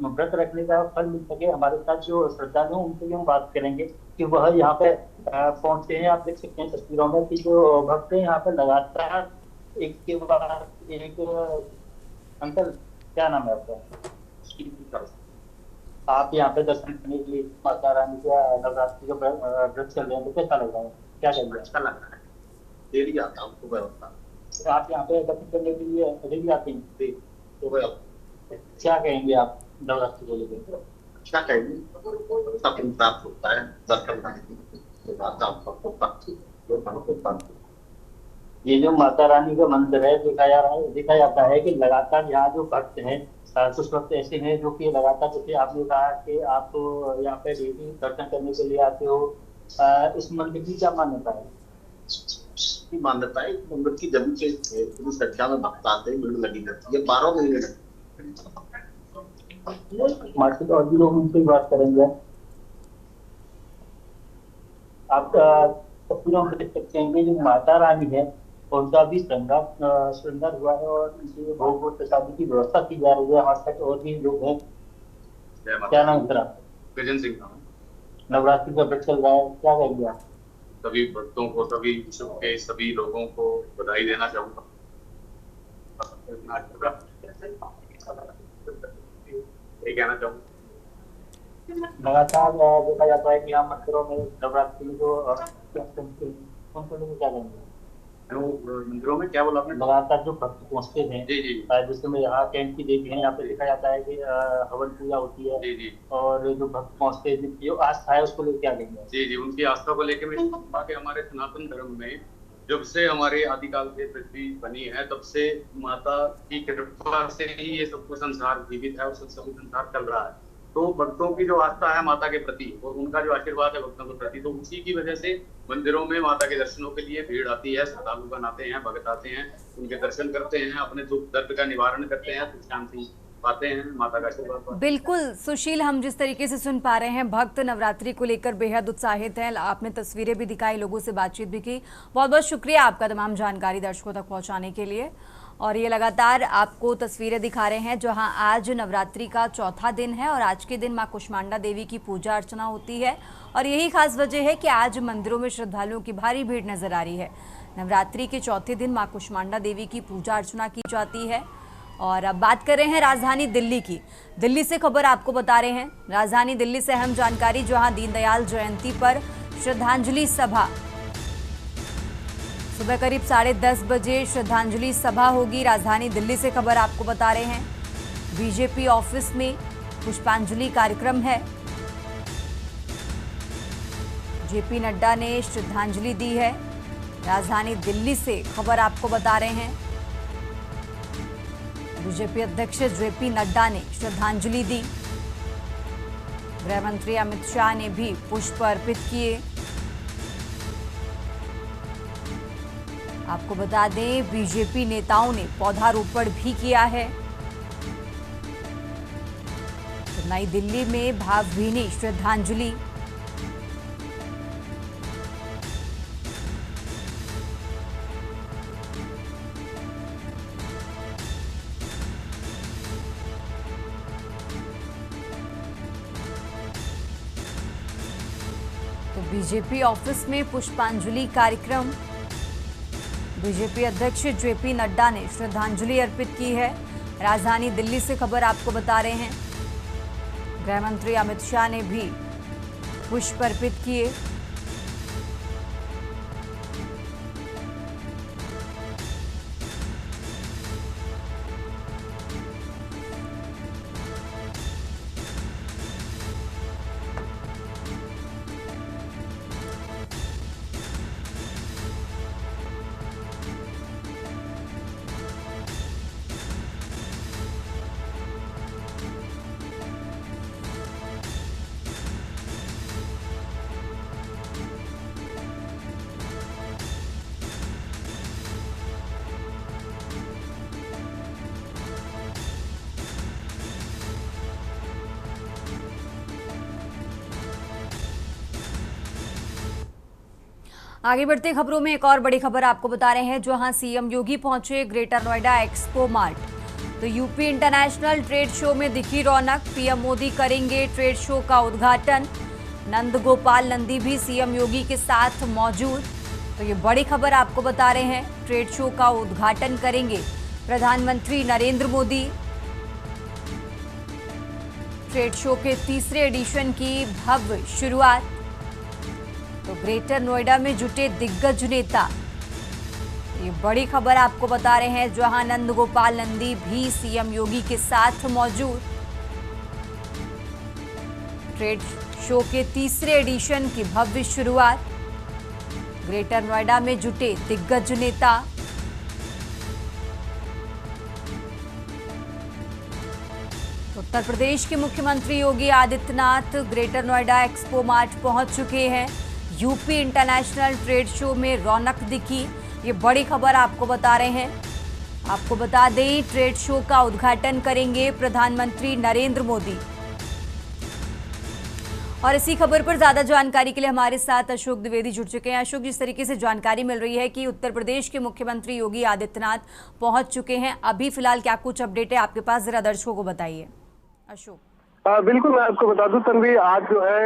व्रत रखने का फल मिल सके। हमारे साथ जो श्रद्धालु हैं उनसे भी हम बात करेंगे कि वह यहाँ पे पहुंचते हैं। आप देख सकते हैं तस्वीरों में कि जो भक्त हैं यहाँ पे लगातार एक के बाद एक। अंकल क्या नाम है आपका? आप यहाँ पे दर्शन करने के लिए माता रानी का नवरात्रि का व्रत चल रहे हैं, तो कैसा लग रहा है? क्या चल रहा है? अच्छा लग रहा है। डेली आता हूँ सुबह होता। तो आप यहाँ पे दर्शन करने के लिए डेली आते हैं? सुबह। क्या कहेंगे आप नवरात्रि को लेकर? क्या कहेंगे, सब प्राप्त होता है दर्शन। ये जो माता रानी का मंदिर है, देखा जाता है कि लगातार यहाँ जो भक्त हैं, कुछ वक्त ऐसे हैं जो कि लगातार, जैसे आपने कहा कि आप तो यहाँ पे डेली दर्शन करने के लिए आते हो, इस मंदिर की क्या मान्यता है? मान्यता है मंदिर की जब से पूरी संख्या में भक्त आते हैं, भीड़ लगी रहती है 12 महीने। मार्केट और भी लोग उनसे बात करेंगे। आप तस्वीरों में देख सकते हैं कि जो माता रानी है उनका भी श्रृंगार हुआ है और इनके भोग प्रसादी की व्यवस्था की जा रही है। हमारे साथ और भी लोग हैं। क्या नाम है? गजन सिंह। नवरात्रि का व्रत चल रहा है, क्या कहेंगे आप? सभी भक्तों को, सभी विश्व के सभी लोगों को बधाई देना चाहूंगा। ये कहना चाहूंगा, लगातार देखा जाता है कि यहाँ मंदिरों में नवरात्रि को उनको लोग क्या कहेंगे? मंदिरों में क्या बोला आपने? लगातार जो भक्त पहुँचते हैं, जी जी, जिसमें यहाँ कैंप की देवी है, यहाँ पे देखा जाता है कि हवन पूजा होती है। जी जी, और जो भक्त पहुँचते हैं, जिनकी जो आस्था है उसको लेकर क्या कहेंगे? जी जी, उनकी आस्था को लेकर मैं हमारे सनातन धर्म में जब से हमारे आदिकाल से पृथ्वी बनी है, तब से माता की कृपा से ही ये सब कुछ संसार जीवित है और सब संसार चल रहा है। तो भक्तों की जो आस्था है माता के प्रति और उनका जो आशीर्वाद है भक्तों के प्रति, तो उसी की वजह से मंदिरों में माता के दर्शनों के लिए भीड़ आती है, श्रद्धालुगण आते हैं, भक्त आते हैं, उनके दर्शन करते हैं, अपने दुख दर्द का निवारण करते हैं, सुख शांति पाते हैं, माता का आशीर्वाद। बिल्कुल सुशील, हम जिस तरीके से सुन पा रहे हैं, भक्त नवरात्रि को लेकर बेहद उत्साहित हैं। आपने तस्वीरें भी दिखाई, लोगों से बातचीत भी की। बहुत बहुत शुक्रिया आपका तमाम जानकारी दर्शकों तक पहुंचाने के लिए। और ये लगातार आपको तस्वीरें दिखा रहे हैं जहां आज नवरात्रि का चौथा दिन है और आज के दिन मां कुष्मांडा देवी की पूजा अर्चना होती है। और यही खास वजह है कि आज मंदिरों में श्रद्धालुओं की भारी भीड़ नजर आ रही है। नवरात्रि के चौथे दिन मां कुष्मांडा देवी की पूजा अर्चना की जाती है। और अब बात कर रहे हैं राजधानी दिल्ली की। दिल्ली से खबर आपको बता रहे हैं, राजधानी दिल्ली से अहम जानकारी, जहां दीनदयाल जयंती पर श्रद्धांजलि सभा सुबह करीब 10:30 बजे श्रद्धांजलि सभा होगी। राजधानी दिल्ली से खबर आपको बता रहे हैं, बीजेपी ऑफिस में पुष्पांजलि कार्यक्रम है। जेपी नड्डा ने श्रद्धांजलि दी है। राजधानी दिल्ली से खबर आपको बता रहे हैं, बीजेपी अध्यक्ष जेपी नड्डा ने श्रद्धांजलि दी। गृह मंत्री अमित शाह ने भी पुष्प अर्पित किए। आपको बता दें, बीजेपी नेताओं ने पौधारोपण भी किया है। तो नई दिल्ली में भावभीनी श्रद्धांजलि। तो बीजेपी ऑफिस में पुष्पांजलि कार्यक्रम, बीजेपी अध्यक्ष जेपी नड्डा ने श्रद्धांजलि अर्पित की है। राजधानी दिल्ली से खबर आपको बता रहे हैं, गृह मंत्री अमित शाह ने भी पुष्प अर्पित किए। आगे बढ़ते खबरों में एक और बड़ी खबर आपको बता रहे हैं, जहां सीएम योगी पहुंचे ग्रेटर नोएडा एक्सपो मार्ट। तो यूपी इंटरनेशनल ट्रेड शो में दिखी रौनक, पीएम मोदी करेंगे ट्रेड शो का उद्घाटन। नंद गोपाल नंदी भी सीएम योगी के साथ मौजूद। तो ये बड़ी खबर आपको बता रहे हैं, ट्रेड शो का उद्घाटन करेंगे प्रधानमंत्री नरेंद्र मोदी। ट्रेड शो के तीसरे एडिशन की भव्य शुरुआत। तो ग्रेटर नोएडा में जुटे दिग्गज नेता, ये बड़ी खबर आपको बता रहे हैं, जहां नंद गोपाल नंदी भी सीएम योगी के साथ मौजूद। ट्रेड शो के तीसरे एडिशन की भव्य शुरुआत। ग्रेटर नोएडा में जुटे दिग्गज नेता। उत्तर प्रदेश के मुख्यमंत्री Yogi Adityanath Greater Noida Expo Mart पहुंच चुके हैं। यूपी इंटरनेशनल ट्रेड शो में रौनक दिखी, ये बड़ी खबर आपको बता रहे हैं। आपको बता दें, ट्रेड शो का उद्घाटन करेंगे प्रधानमंत्री नरेंद्र मोदी। और इसी खबर पर ज्यादा जानकारी के लिए हमारे साथ अशोक द्विवेदी जुड़ चुके हैं। अशोक, जिस तरीके से जानकारी मिल रही है कि उत्तर प्रदेश के मुख्यमंत्री योगी आदित्यनाथ पहुंच चुके हैं, अभी फिलहाल क्या कुछ अपडेट है आपके पास, जरा दर्शकों को बताइए। अशोक। बिल्कुल, मैं आपको बता दूं तन्वी, आज जो है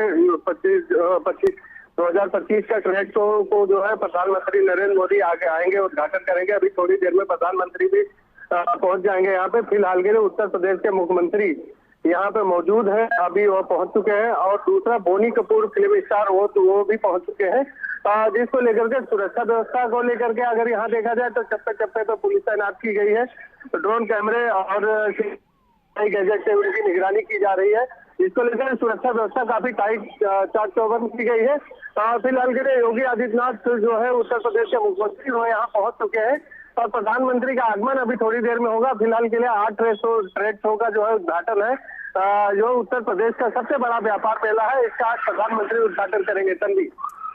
2025 का ट्रेड शो को जो है प्रधानमंत्री नरेंद्र मोदी आगे आएंगे, उद्घाटन करेंगे। अभी थोड़ी देर में प्रधानमंत्री भी पहुंच जाएंगे यहाँ पे। फिलहाल के लिए उत्तर प्रदेश के मुख्यमंत्री यहाँ पे मौजूद है, अभी वो पहुंच चुके हैं। और दूसरा बोनी कपूर फिल्म स्टार वो भी पहुंच चुके हैं, जिसको लेकर के सुरक्षा व्यवस्था को लेकर के अगर यहाँ देखा जाए तो चप्पे चप्पे पे पुलिस तैनात की गई है। ड्रोन कैमरे और गैजेट से उनकी निगरानी की जा रही है। इसको लेकर सुरक्षा व्यवस्था काफी टाइट चाक चौबंद की गई है। फिलहाल के लिए योगी आदित्यनाथ जो है उत्तर प्रदेश के मुख्यमंत्री वो यहाँ पहुंच चुके हैं और प्रधानमंत्री का आगमन अभी थोड़ी देर में होगा। फिलहाल के लिए 8 ट्रेड शो का जो है उद्घाटन है, जो उत्तर प्रदेश का सबसे बड़ा व्यापार मेला है, इसका आज प्रधानमंत्री उद्घाटन करेंगे। तन्वी।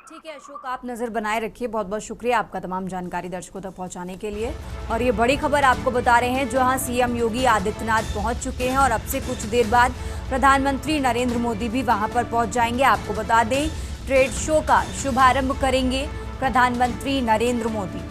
ठीक है अशोक, आप नजर बनाए रखिए। बहुत बहुत शुक्रिया आपका तमाम जानकारी दर्शकों तक पहुंचाने के लिए। और ये बड़ी खबर आपको बता रहे हैं, जहां सीएम योगी आदित्यनाथ पहुंच चुके हैं और अब से कुछ देर बाद प्रधानमंत्री नरेंद्र मोदी भी वहां पर पहुंच जाएंगे। आपको बता दें, ट्रेड शो का शुभारंभ करेंगे प्रधानमंत्री नरेंद्र मोदी।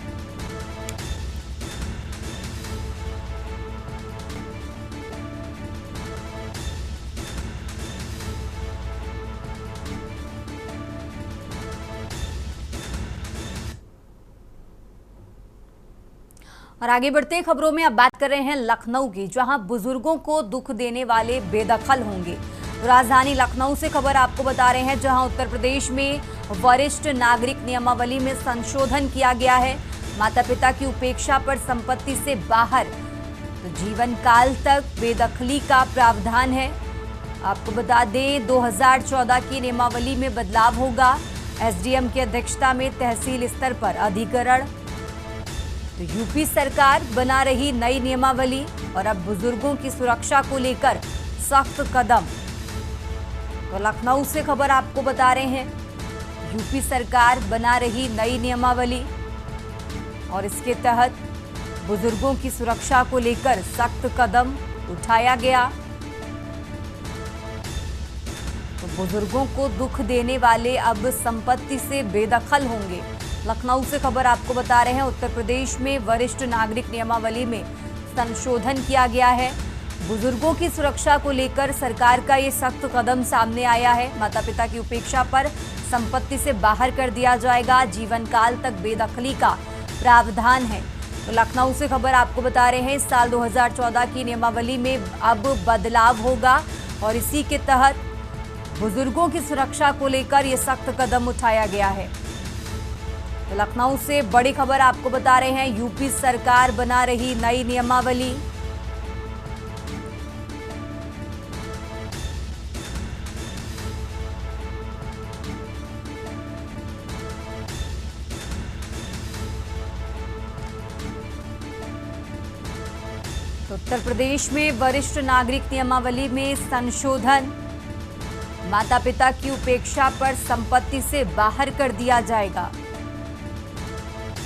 और आगे बढ़ते खबरों में अब बात कर रहे हैं लखनऊ की, जहां बुजुर्गों को दुख देने वाले बेदखल होंगे। राजधानी लखनऊ से खबर आपको बता रहे हैं, जहां उत्तर प्रदेश में वरिष्ठ नागरिक नियमावली में संशोधन किया गया है। माता पिता की उपेक्षा पर संपत्ति से बाहर तो जीवन काल तक बेदखली का प्रावधान है। आपको बता दें, 2014 की नियमावली में बदलाव होगा। एसडीएम की अध्यक्षता में तहसील स्तर पर अधिग्रहण। तो यूपी सरकार बना रही नई नियमावली और अब बुजुर्गों की सुरक्षा को लेकर सख्त कदम। तो लखनऊ से खबर आपको बता रहे हैं, यूपी सरकार बना रही नई नियमावली और इसके तहत बुजुर्गों की सुरक्षा को लेकर सख्त कदम उठाया गया। तो बुजुर्गों को दुख देने वाले अब संपत्ति से बेदखल होंगे। लखनऊ से खबर आपको बता रहे हैं, उत्तर प्रदेश में वरिष्ठ नागरिक नियमावली में संशोधन किया गया है। बुजुर्गों की सुरक्षा को लेकर सरकार का ये सख्त कदम सामने आया है। माता पिता की उपेक्षा पर संपत्ति से बाहर कर दिया जाएगा। जीवन काल तक बेदखली का प्रावधान है। तो लखनऊ से खबर आपको बता रहे हैं, इस साल 2014 की नियमावली में अब बदलाव होगा और इसी के तहत बुजुर्गों की सुरक्षा को लेकर ये सख्त कदम उठाया गया है। तो लखनऊ से बड़ी खबर आपको बता रहे हैं, यूपी सरकार बना रही नई नियमावली। तो उत्तर प्रदेश में वरिष्ठ नागरिक नियमावली में संशोधन। माता पिता की उपेक्षा पर संपत्ति से बाहर कर दिया जाएगा।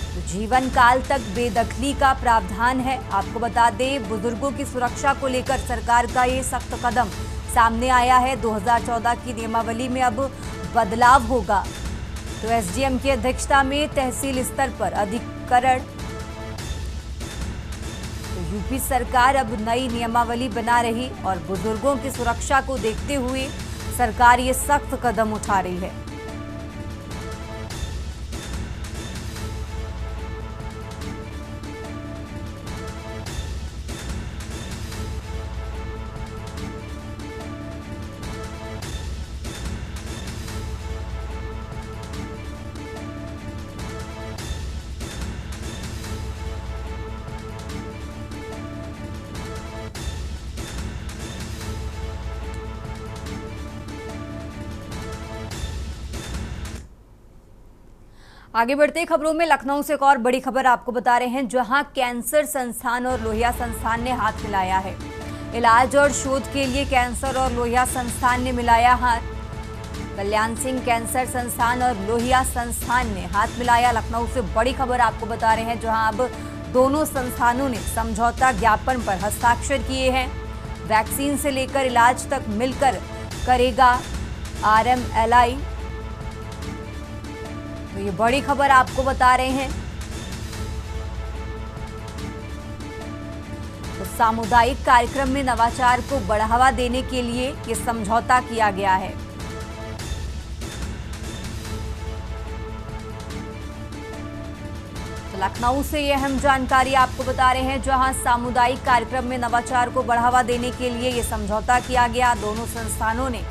तो जीवन काल तक बेदखली का प्रावधान है। आपको बता दें, बुजुर्गों की सुरक्षा को लेकर सरकार का ये सख्त कदम सामने आया है। 2014 की नियमावली में अब बदलाव होगा। तो एसडीएम की अध्यक्षता में तहसील स्तर पर अधिकरण। तो यूपी सरकार अब नई नियमावली बना रही और बुजुर्गों की सुरक्षा को देखते हुए सरकार ये सख्त कदम उठा रही है। आगे बढ़ते खबरों में लखनऊ से एक और बड़ी खबर आपको बता रहे हैं, जहां कैंसर संस्थान और लोहिया संस्थान ने हाथ मिलाया है। इलाज और शोध के लिए कैंसर और लोहिया संस्थान ने मिलाया हाथ। कल्याण सिंह कैंसर संस्थान और लोहिया संस्थान ने हाथ मिलाया। लखनऊ से बड़ी खबर आपको बता रहे हैं, जहां अब दोनों संस्थानों ने समझौता ज्ञापन पर हस्ताक्षर किए हैं। वैक्सीन से लेकर इलाज तक मिलकर करेगा RMLI। तो ये बड़ी खबर आपको बता रहे हैं। तो सामुदायिक कार्यक्रम में नवाचार को बढ़ावा देने के लिए ये समझौता किया गया है। तो लखनऊ से ये अहम जानकारी आपको बता रहे हैं, जहां सामुदायिक कार्यक्रम में नवाचार को बढ़ावा देने के लिए ये समझौता किया गया। दोनों संस्थानों ने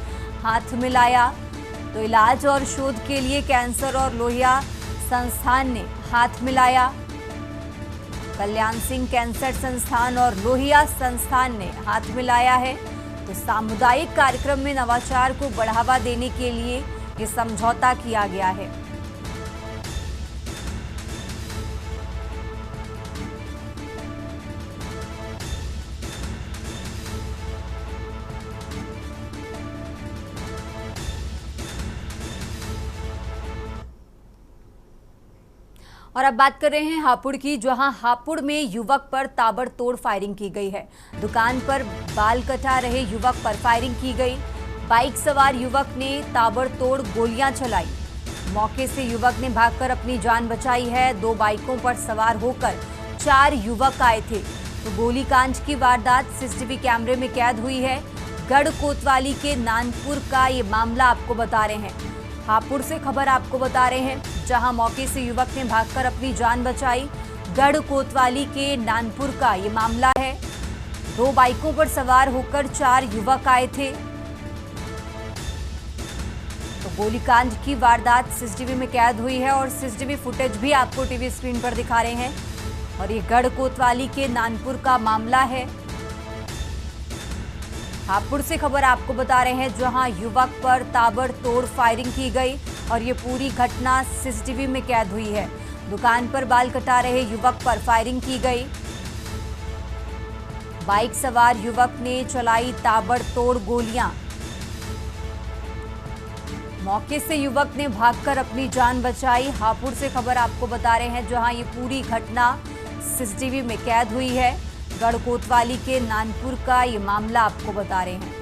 हाथ मिलाया। तो इलाज और शोध के लिए कैंसर और लोहिया संस्थान ने हाथ मिलाया। कल्याण सिंह कैंसर संस्थान और लोहिया संस्थान ने हाथ मिलाया है। तो सामुदायिक कार्यक्रम में नवाचार को बढ़ावा देने के लिए ये समझौता किया गया है। और अब बात कर रहे हैं हापुड़ की, जहां हापुड़ में युवक पर ताबड़तोड़ फायरिंग की गई है। दुकान पर बाल कटा रहे युवक पर फायरिंग की गई। बाइक सवार युवक ने ताबड़तोड़ गोलियां चलाई। मौके से युवक ने भागकर अपनी जान बचाई है। 2 बाइकों पर सवार होकर 4 युवक आए थे। तो गोलीकांड की वारदात सीसीटीवी कैमरे में कैद हुई है। गढ़ कोतवाली के नानपुर का ये मामला आपको बता रहे हैं। हापुड़ से खबर आपको बता रहे हैं, जहां मौके से युवक ने भागकर अपनी जान बचाई। गढ़ कोतवाली के नानपुर का ये मामला है। 2 बाइकों पर सवार होकर 4 युवक आए थे। तो गोलीकांड की वारदात सीसीटीवी में कैद हुई है और सीसीटीवी फुटेज भी आपको टीवी स्क्रीन पर दिखा रहे हैं। और ये गढ़ कोतवाली के नानपुर का मामला है। हापुड़ से खबर आपको बता रहे हैं, जहां युवक पर ताबड़तोड़ फायरिंग की गई और ये पूरी घटना सीसीटीवी में कैद हुई है। दुकान पर बाल कटा रहे युवक पर फायरिंग की गई। बाइक सवार युवक ने चलाई ताबड़तोड़ गोलियां। मौके से युवक ने भागकर अपनी जान बचाई। हापुड़ से खबर आपको बता रहे हैं, जहां ये पूरी घटना सीसीटीवी में कैद हुई है। गढ़ कोतवाली के नानपुर का ये मामला आपको बता रहे हैं।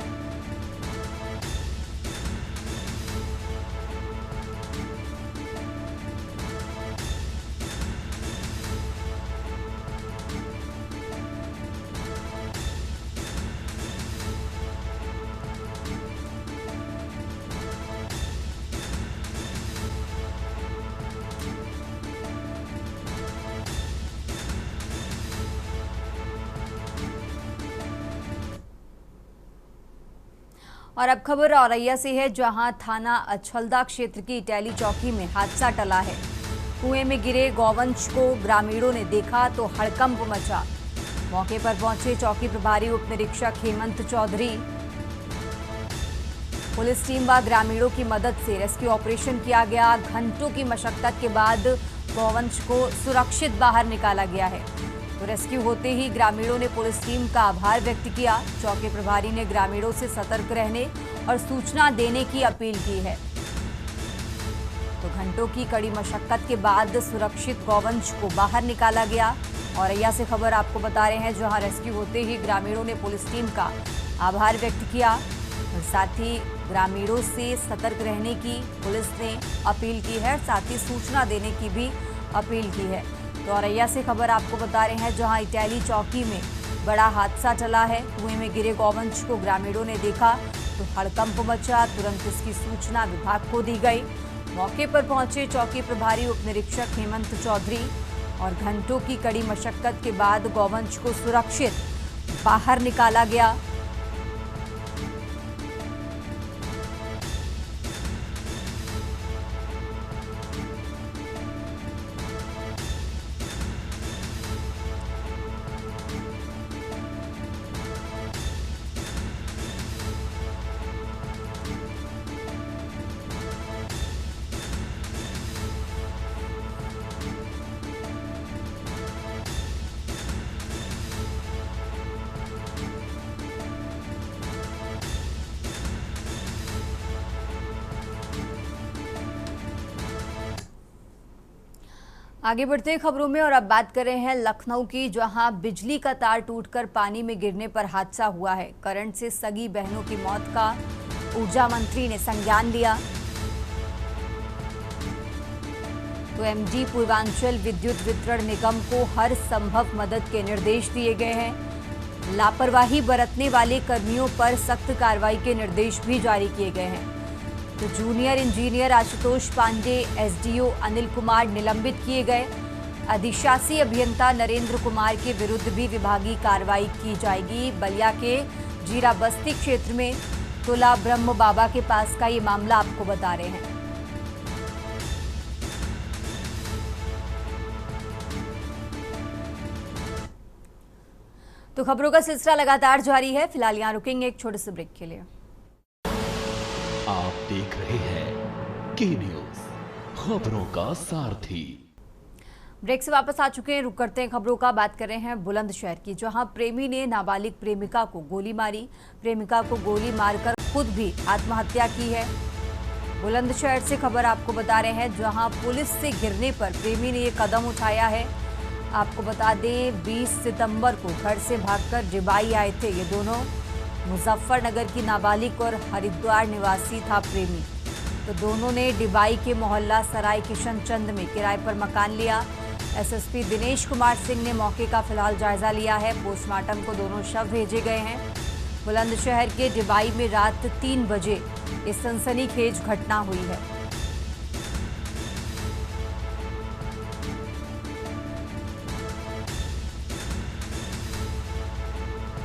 और अब खबर औरैया से है, जहां थाना अछलदा क्षेत्र की इटैली चौकी में हादसा टला है। कुएं में गिरे गौवंश को ग्रामीणों ने देखा तो हड़कंप मचा। मौके पर पहुंचे चौकी प्रभारी उप निरीक्षक हेमंत चौधरी। पुलिस टीम व ग्रामीणों की मदद से रेस्क्यू ऑपरेशन किया गया। घंटों की मशक्कत के बाद गौवंश को सुरक्षित बाहर निकाला गया है। तो रेस्क्यू होते ही ग्रामीणों ने पुलिस टीम का आभार व्यक्त किया। चौकी प्रभारी ने ग्रामीणों से सतर्क रहने और सूचना देने की अपील की है। तो घंटों की कड़ी मशक्कत के बाद सुरक्षित गौवंश को बाहर निकाला गया। औरैया से खबर आपको बता रहे हैं, जहां रेस्क्यू होते ही ग्रामीणों ने पुलिस टीम का आभार व्यक्त किया। और साथ ही ग्रामीणों से सतर्क रहने की पुलिस ने अपील की है, साथ ही सूचना देने की भी अपील की है। तो औरैया से खबर आपको बता रहे हैं, जहां इटैली चौकी में बड़ा हादसा टला है। कुएं में गिरे गौवंश को ग्रामीणों ने देखा तो हड़कंप मचा। तुरंत इसकी सूचना विभाग को दी गई। मौके पर पहुंचे चौकी प्रभारी उप निरीक्षक हेमंत चौधरी और घंटों की कड़ी मशक्कत के बाद गौवंश को सुरक्षित बाहर निकाला गया। आगे बढ़ते हैं खबरों में और अब बात कर रहे हैं लखनऊ की, जहां बिजली का तार टूटकर पानी में गिरने पर हादसा हुआ है। करंट से सगी बहनों की मौत का ऊर्जा मंत्री ने संज्ञान लिया। तो एमडी पूर्वांचल विद्युत वितरण निगम को हर संभव मदद के निर्देश दिए गए हैं। लापरवाही बरतने वाले कर्मियों पर सख्त कार्रवाई के निर्देश भी जारी किए गए हैं। तो junior engineer Ashutosh Pandey, SDO Anil Kumar निलंबित किए गए। अधिशासी अभियंता नरेंद्र कुमार के विरुद्ध भी विभागीय कार्रवाई की जाएगी। बलिया के जीरा बस्ती क्षेत्र में तुला ब्रह्म बाबा के पास का ये मामला आपको बता रहे हैं। तो खबरों का सिलसिला लगातार जारी है। फिलहाल यहां रुकेंगे एक छोटे से ब्रेक के लिए। आप देख रहे हैं के न्यूज, खबरों का सारथी। ब्रेक से वापस आ चुके हैं, रुक करते हैं खबरों का। बात कर रहे हैं बुलंदशहर की, जहां प्रेमी ने नाबालिग प्रेमिका को गोली मारी। प्रेमिका को गोली मारकर खुद भी आत्महत्या की है। बुलंदशहर से खबर आपको बता रहे हैं, जहां पुलिस से घिरने पर प्रेमी ने ये कदम उठाया है। आपको बता दें 20 सितंबर को घर से भागकर डिबाई आए थे ये दोनों। मुजफ्फरनगर की नाबालिग और हरिद्वार निवासी था प्रेमी। तो दोनों ने डिबाई के मोहल्ला सराय किशन चंद में किराए पर मकान लिया। एसएसपी दिनेश कुमार सिंह ने मौके का फिलहाल जायजा लिया है। पोस्टमार्टम को दोनों शव भेजे गए हैं। बुलंदशहर के डिबाई में रात 3 बजे ये सनसनीखेज घटना हुई है।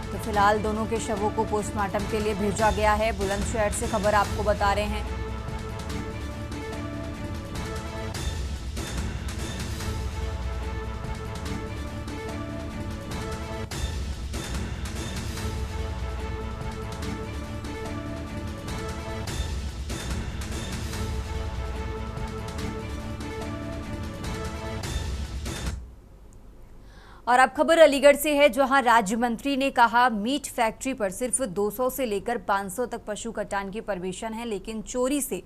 तो फिलहाल दोनों के शवों को पोस्टमार्टम के लिए भेजा गया है। बुलंदशहर से खबर आपको बता रहे हैं। और अब खबर अलीगढ़ से है, जहां राज्य मंत्री ने कहा मीट फैक्ट्री पर सिर्फ 200 से लेकर 500 तक पशु कटान की परमिशन है, लेकिन चोरी से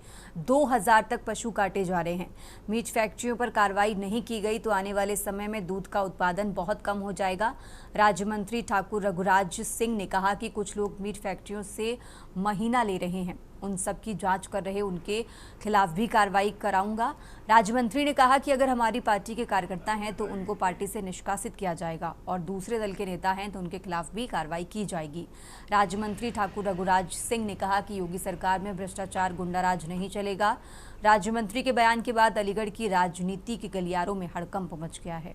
2000 तक पशु काटे जा रहे हैं। मीट फैक्ट्रियों पर कार्रवाई नहीं की गई तो आने वाले समय में दूध का उत्पादन बहुत कम हो जाएगा। राज्य मंत्री ठाकुर रघुराज सिंह ने कहा कि कुछ लोग मीट फैक्ट्रियों से महीना ले रहे हैं, उन सब की जांच कर रहे, उनके खिलाफ भी कार्रवाई कराऊंगा। राज्य मंत्री ने कहा कि अगर हमारी पार्टी के कार्यकर्ता हैं तो उनको पार्टी से निष्कासित किया जाएगा और दूसरे दल के नेता हैं तो उनके खिलाफ भी कार्रवाई की जाएगी। राज्य मंत्री ठाकुर रघुराज सिंह ने कहा कि योगी सरकार में भ्रष्टाचार, गुंडाराज नहीं चलेगा। राज्य मंत्री के बयान के बाद अलीगढ़ की राजनीति के गलियारों में हड़कंप मच गया है।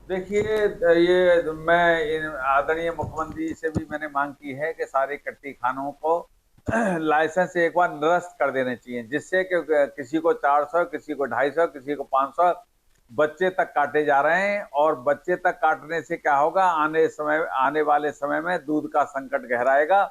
देखिए, ये मैं आदरणीय मुख्यमंत्री से भी मैंने मांग की है कि सारे कट्टी खानों को लाइसेंस एक बार निरस्त कर देने चाहिए, जिससे कि किसी को 400, किसी को 250, किसी को 500 बच्चे तक काटे जा रहे हैं। और बच्चे तक काटने से क्या होगा, आने वाले समय में दूध का संकट गहराएगा।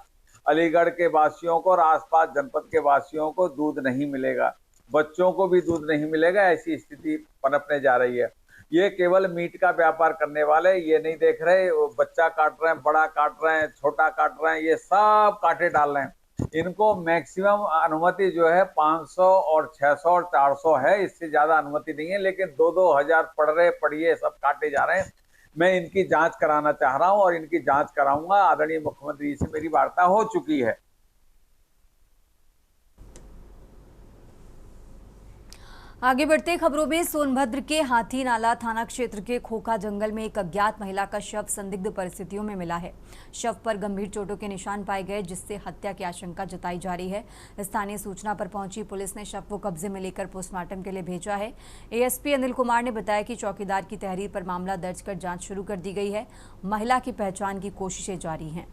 अलीगढ़ के वासियों को और आसपास जनपद के वासियों को दूध नहीं मिलेगा, बच्चों को भी दूध नहीं मिलेगा। ऐसी स्थिति पनपने जा रही है। ये केवल मीट का व्यापार करने वाले ये नहीं देख रहे, बच्चा काट रहे हैं, बड़ा काट रहे हैं, छोटा काट रहे हैं, ये सब काटे डाल रहे हैं। इनको मैक्सिमम अनुमति जो है 500 और 600 और 400 है, इससे ज्यादा अनुमति नहीं है। लेकिन 2-2 हजार पड़ रहे पड़िए सब काटे जा रहे हैं। मैं इनकी जांच कराना चाह रहा हूं और इनकी जांच कराऊंगा। आदरणीय मुख्यमंत्री से मेरी वार्ता हो चुकी है। आगे बढ़ते खबरों में सोनभद्र के हाथी नाला थाना क्षेत्र के खोखा जंगल में एक अज्ञात महिला का शव संदिग्ध परिस्थितियों में मिला है। शव पर गंभीर चोटों के निशान पाए गए, जिससे हत्या की आशंका जताई जा रही है। स्थानीय सूचना पर पहुंची पुलिस ने शव को कब्जे में लेकर पोस्टमार्टम के लिए भेजा है। एएसपी अनिल कुमार ने बताया कि चौकीदार की तहरीर पर मामला दर्ज कर जांच शुरू कर दी गई है। महिला की पहचान की कोशिशें जारी हैं।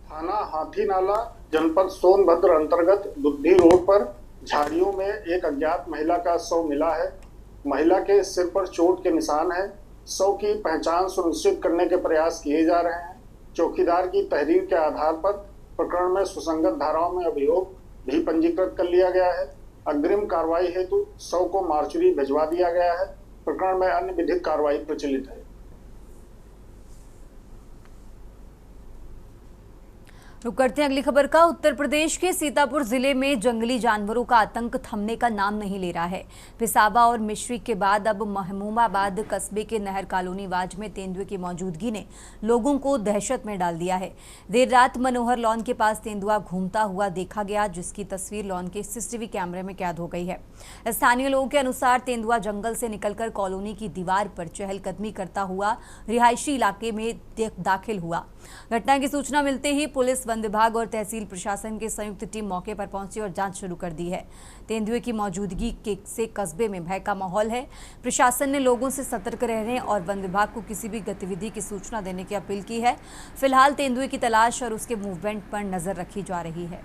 थाना हाथी नाला जनपद सोनभद्र अंतर्गत दुद्धी रोड पर झाड़ियों में एक अज्ञात महिला का शव मिला है। महिला के सिर पर चोट के निशान है। शव की पहचान सुनिश्चित करने के प्रयास किए जा रहे हैं। चौकीदार की तहरीर के आधार पर प्रकरण में सुसंगत धाराओं में अभियोग भी पंजीकृत कर लिया गया है। अग्रिम कार्रवाई हेतु शव को मार्चुरी भिजवा दिया गया है। प्रकरण में अन्य विधिक कार्रवाई प्रचलित है। रुक करते हैं अगली खबर का। उत्तर प्रदेश के सीतापुर जिले में जंगली जानवरों का आतंक थमने का नाम नहीं ले रहा है। पिसाबा और मिश्री के बाद अब महमूदाबाद कस्बे के नहर कॉलोनी वाज में तेंदुए की मौजूदगी ने लोगों को दहशत में डाल दिया है। देर रात मनोहर लॉन के पास तेंदुआ घूमता हुआ देखा गया, जिसकी तस्वीर लॉन के सीसीटीवी कैमरे में कैद हो गई है। स्थानीय लोगों के अनुसार तेंदुआ जंगल से निकलकर कॉलोनी की दीवार पर चहलकदमी करता हुआ रिहायशी इलाके में दाखिल हुआ। घटना की सूचना मिलते ही पुलिस, वन विभाग और तहसील प्रशासन की संयुक्त टीम मौके पर पहुंची और जांच शुरू कर दी है। तेंदुए की मौजूदगी से कस्बे में भय का माहौल है। प्रशासन ने लोगों से सतर्क रहने और वन विभाग को किसी भी गतिविधि की सूचना देने की अपील की है। फिलहाल तेंदुए की तलाश और उसके मूवमेंट पर नजर रखी जा रही है।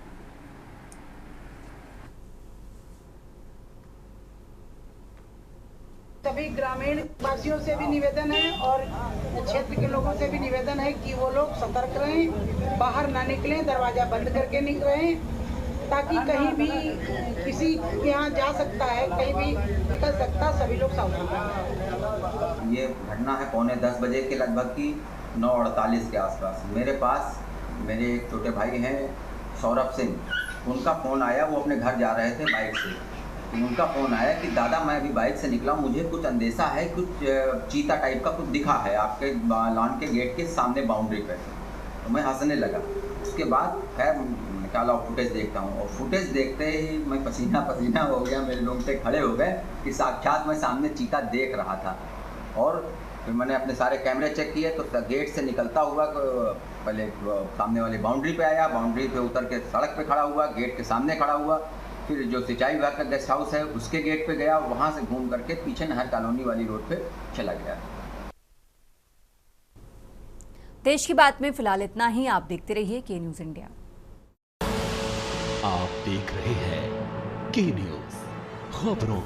सभी ग्रामीण वासियों से भी निवेदन है और क्षेत्र के लोगों से भी निवेदन है कि वो लोग सतर्क रहें, बाहर ना निकलें, दरवाजा बंद करके निकलें, ताकि कहीं भी किसी के यहाँ जा सकता है, कहीं भी निकल सकता, सभी लोग सावधान रहें। ये घटना है 9:45 बजे के लगभग की, 9:48 के आसपास। मेरे पास मेरे एक छोटे भाई हैं सौरभ सिंह, उनका फ़ोन आया। वो अपने घर जा रहे थे बाइक से। उनका फ़ोन आया कि दादा मैं अभी बाइक से निकला हूँ, मुझे कुछ अंदेशा है, कुछ चीता टाइप का कुछ दिखा है आपके लॉन के गेट के सामने बाउंड्री पे। तो मैं हंसने लगा। उसके बाद खैर निकाला और फुटेज देखता हूँ, और फुटेज देखते ही मैं पसीना पसीना हो गया। मेरे रोंगटे खड़े हो गए कि साक्षात मैं सामने चीता देख रहा था। और फिर मैंने अपने सारे कैमरे चेक किए तो गेट से निकलता हुआ पहले सामने वाली बाउंड्री पे आया, बाउंड्री पे उतर के सड़क पे खड़ा हुआ, गेट के सामने खड़ा हुआ। फिर जो सिंचाई विभाग का गेस्ट हाउस है उसके गेट पे गया, वहां से घूम करके पीछे नहर कॉलोनी वाली रोड पे चला गया। देश की बात में फिलहाल इतना ही। आप देखते रहिए के न्यूज़ इंडिया। आप देख रहे हैं के न्यूज़, खबरों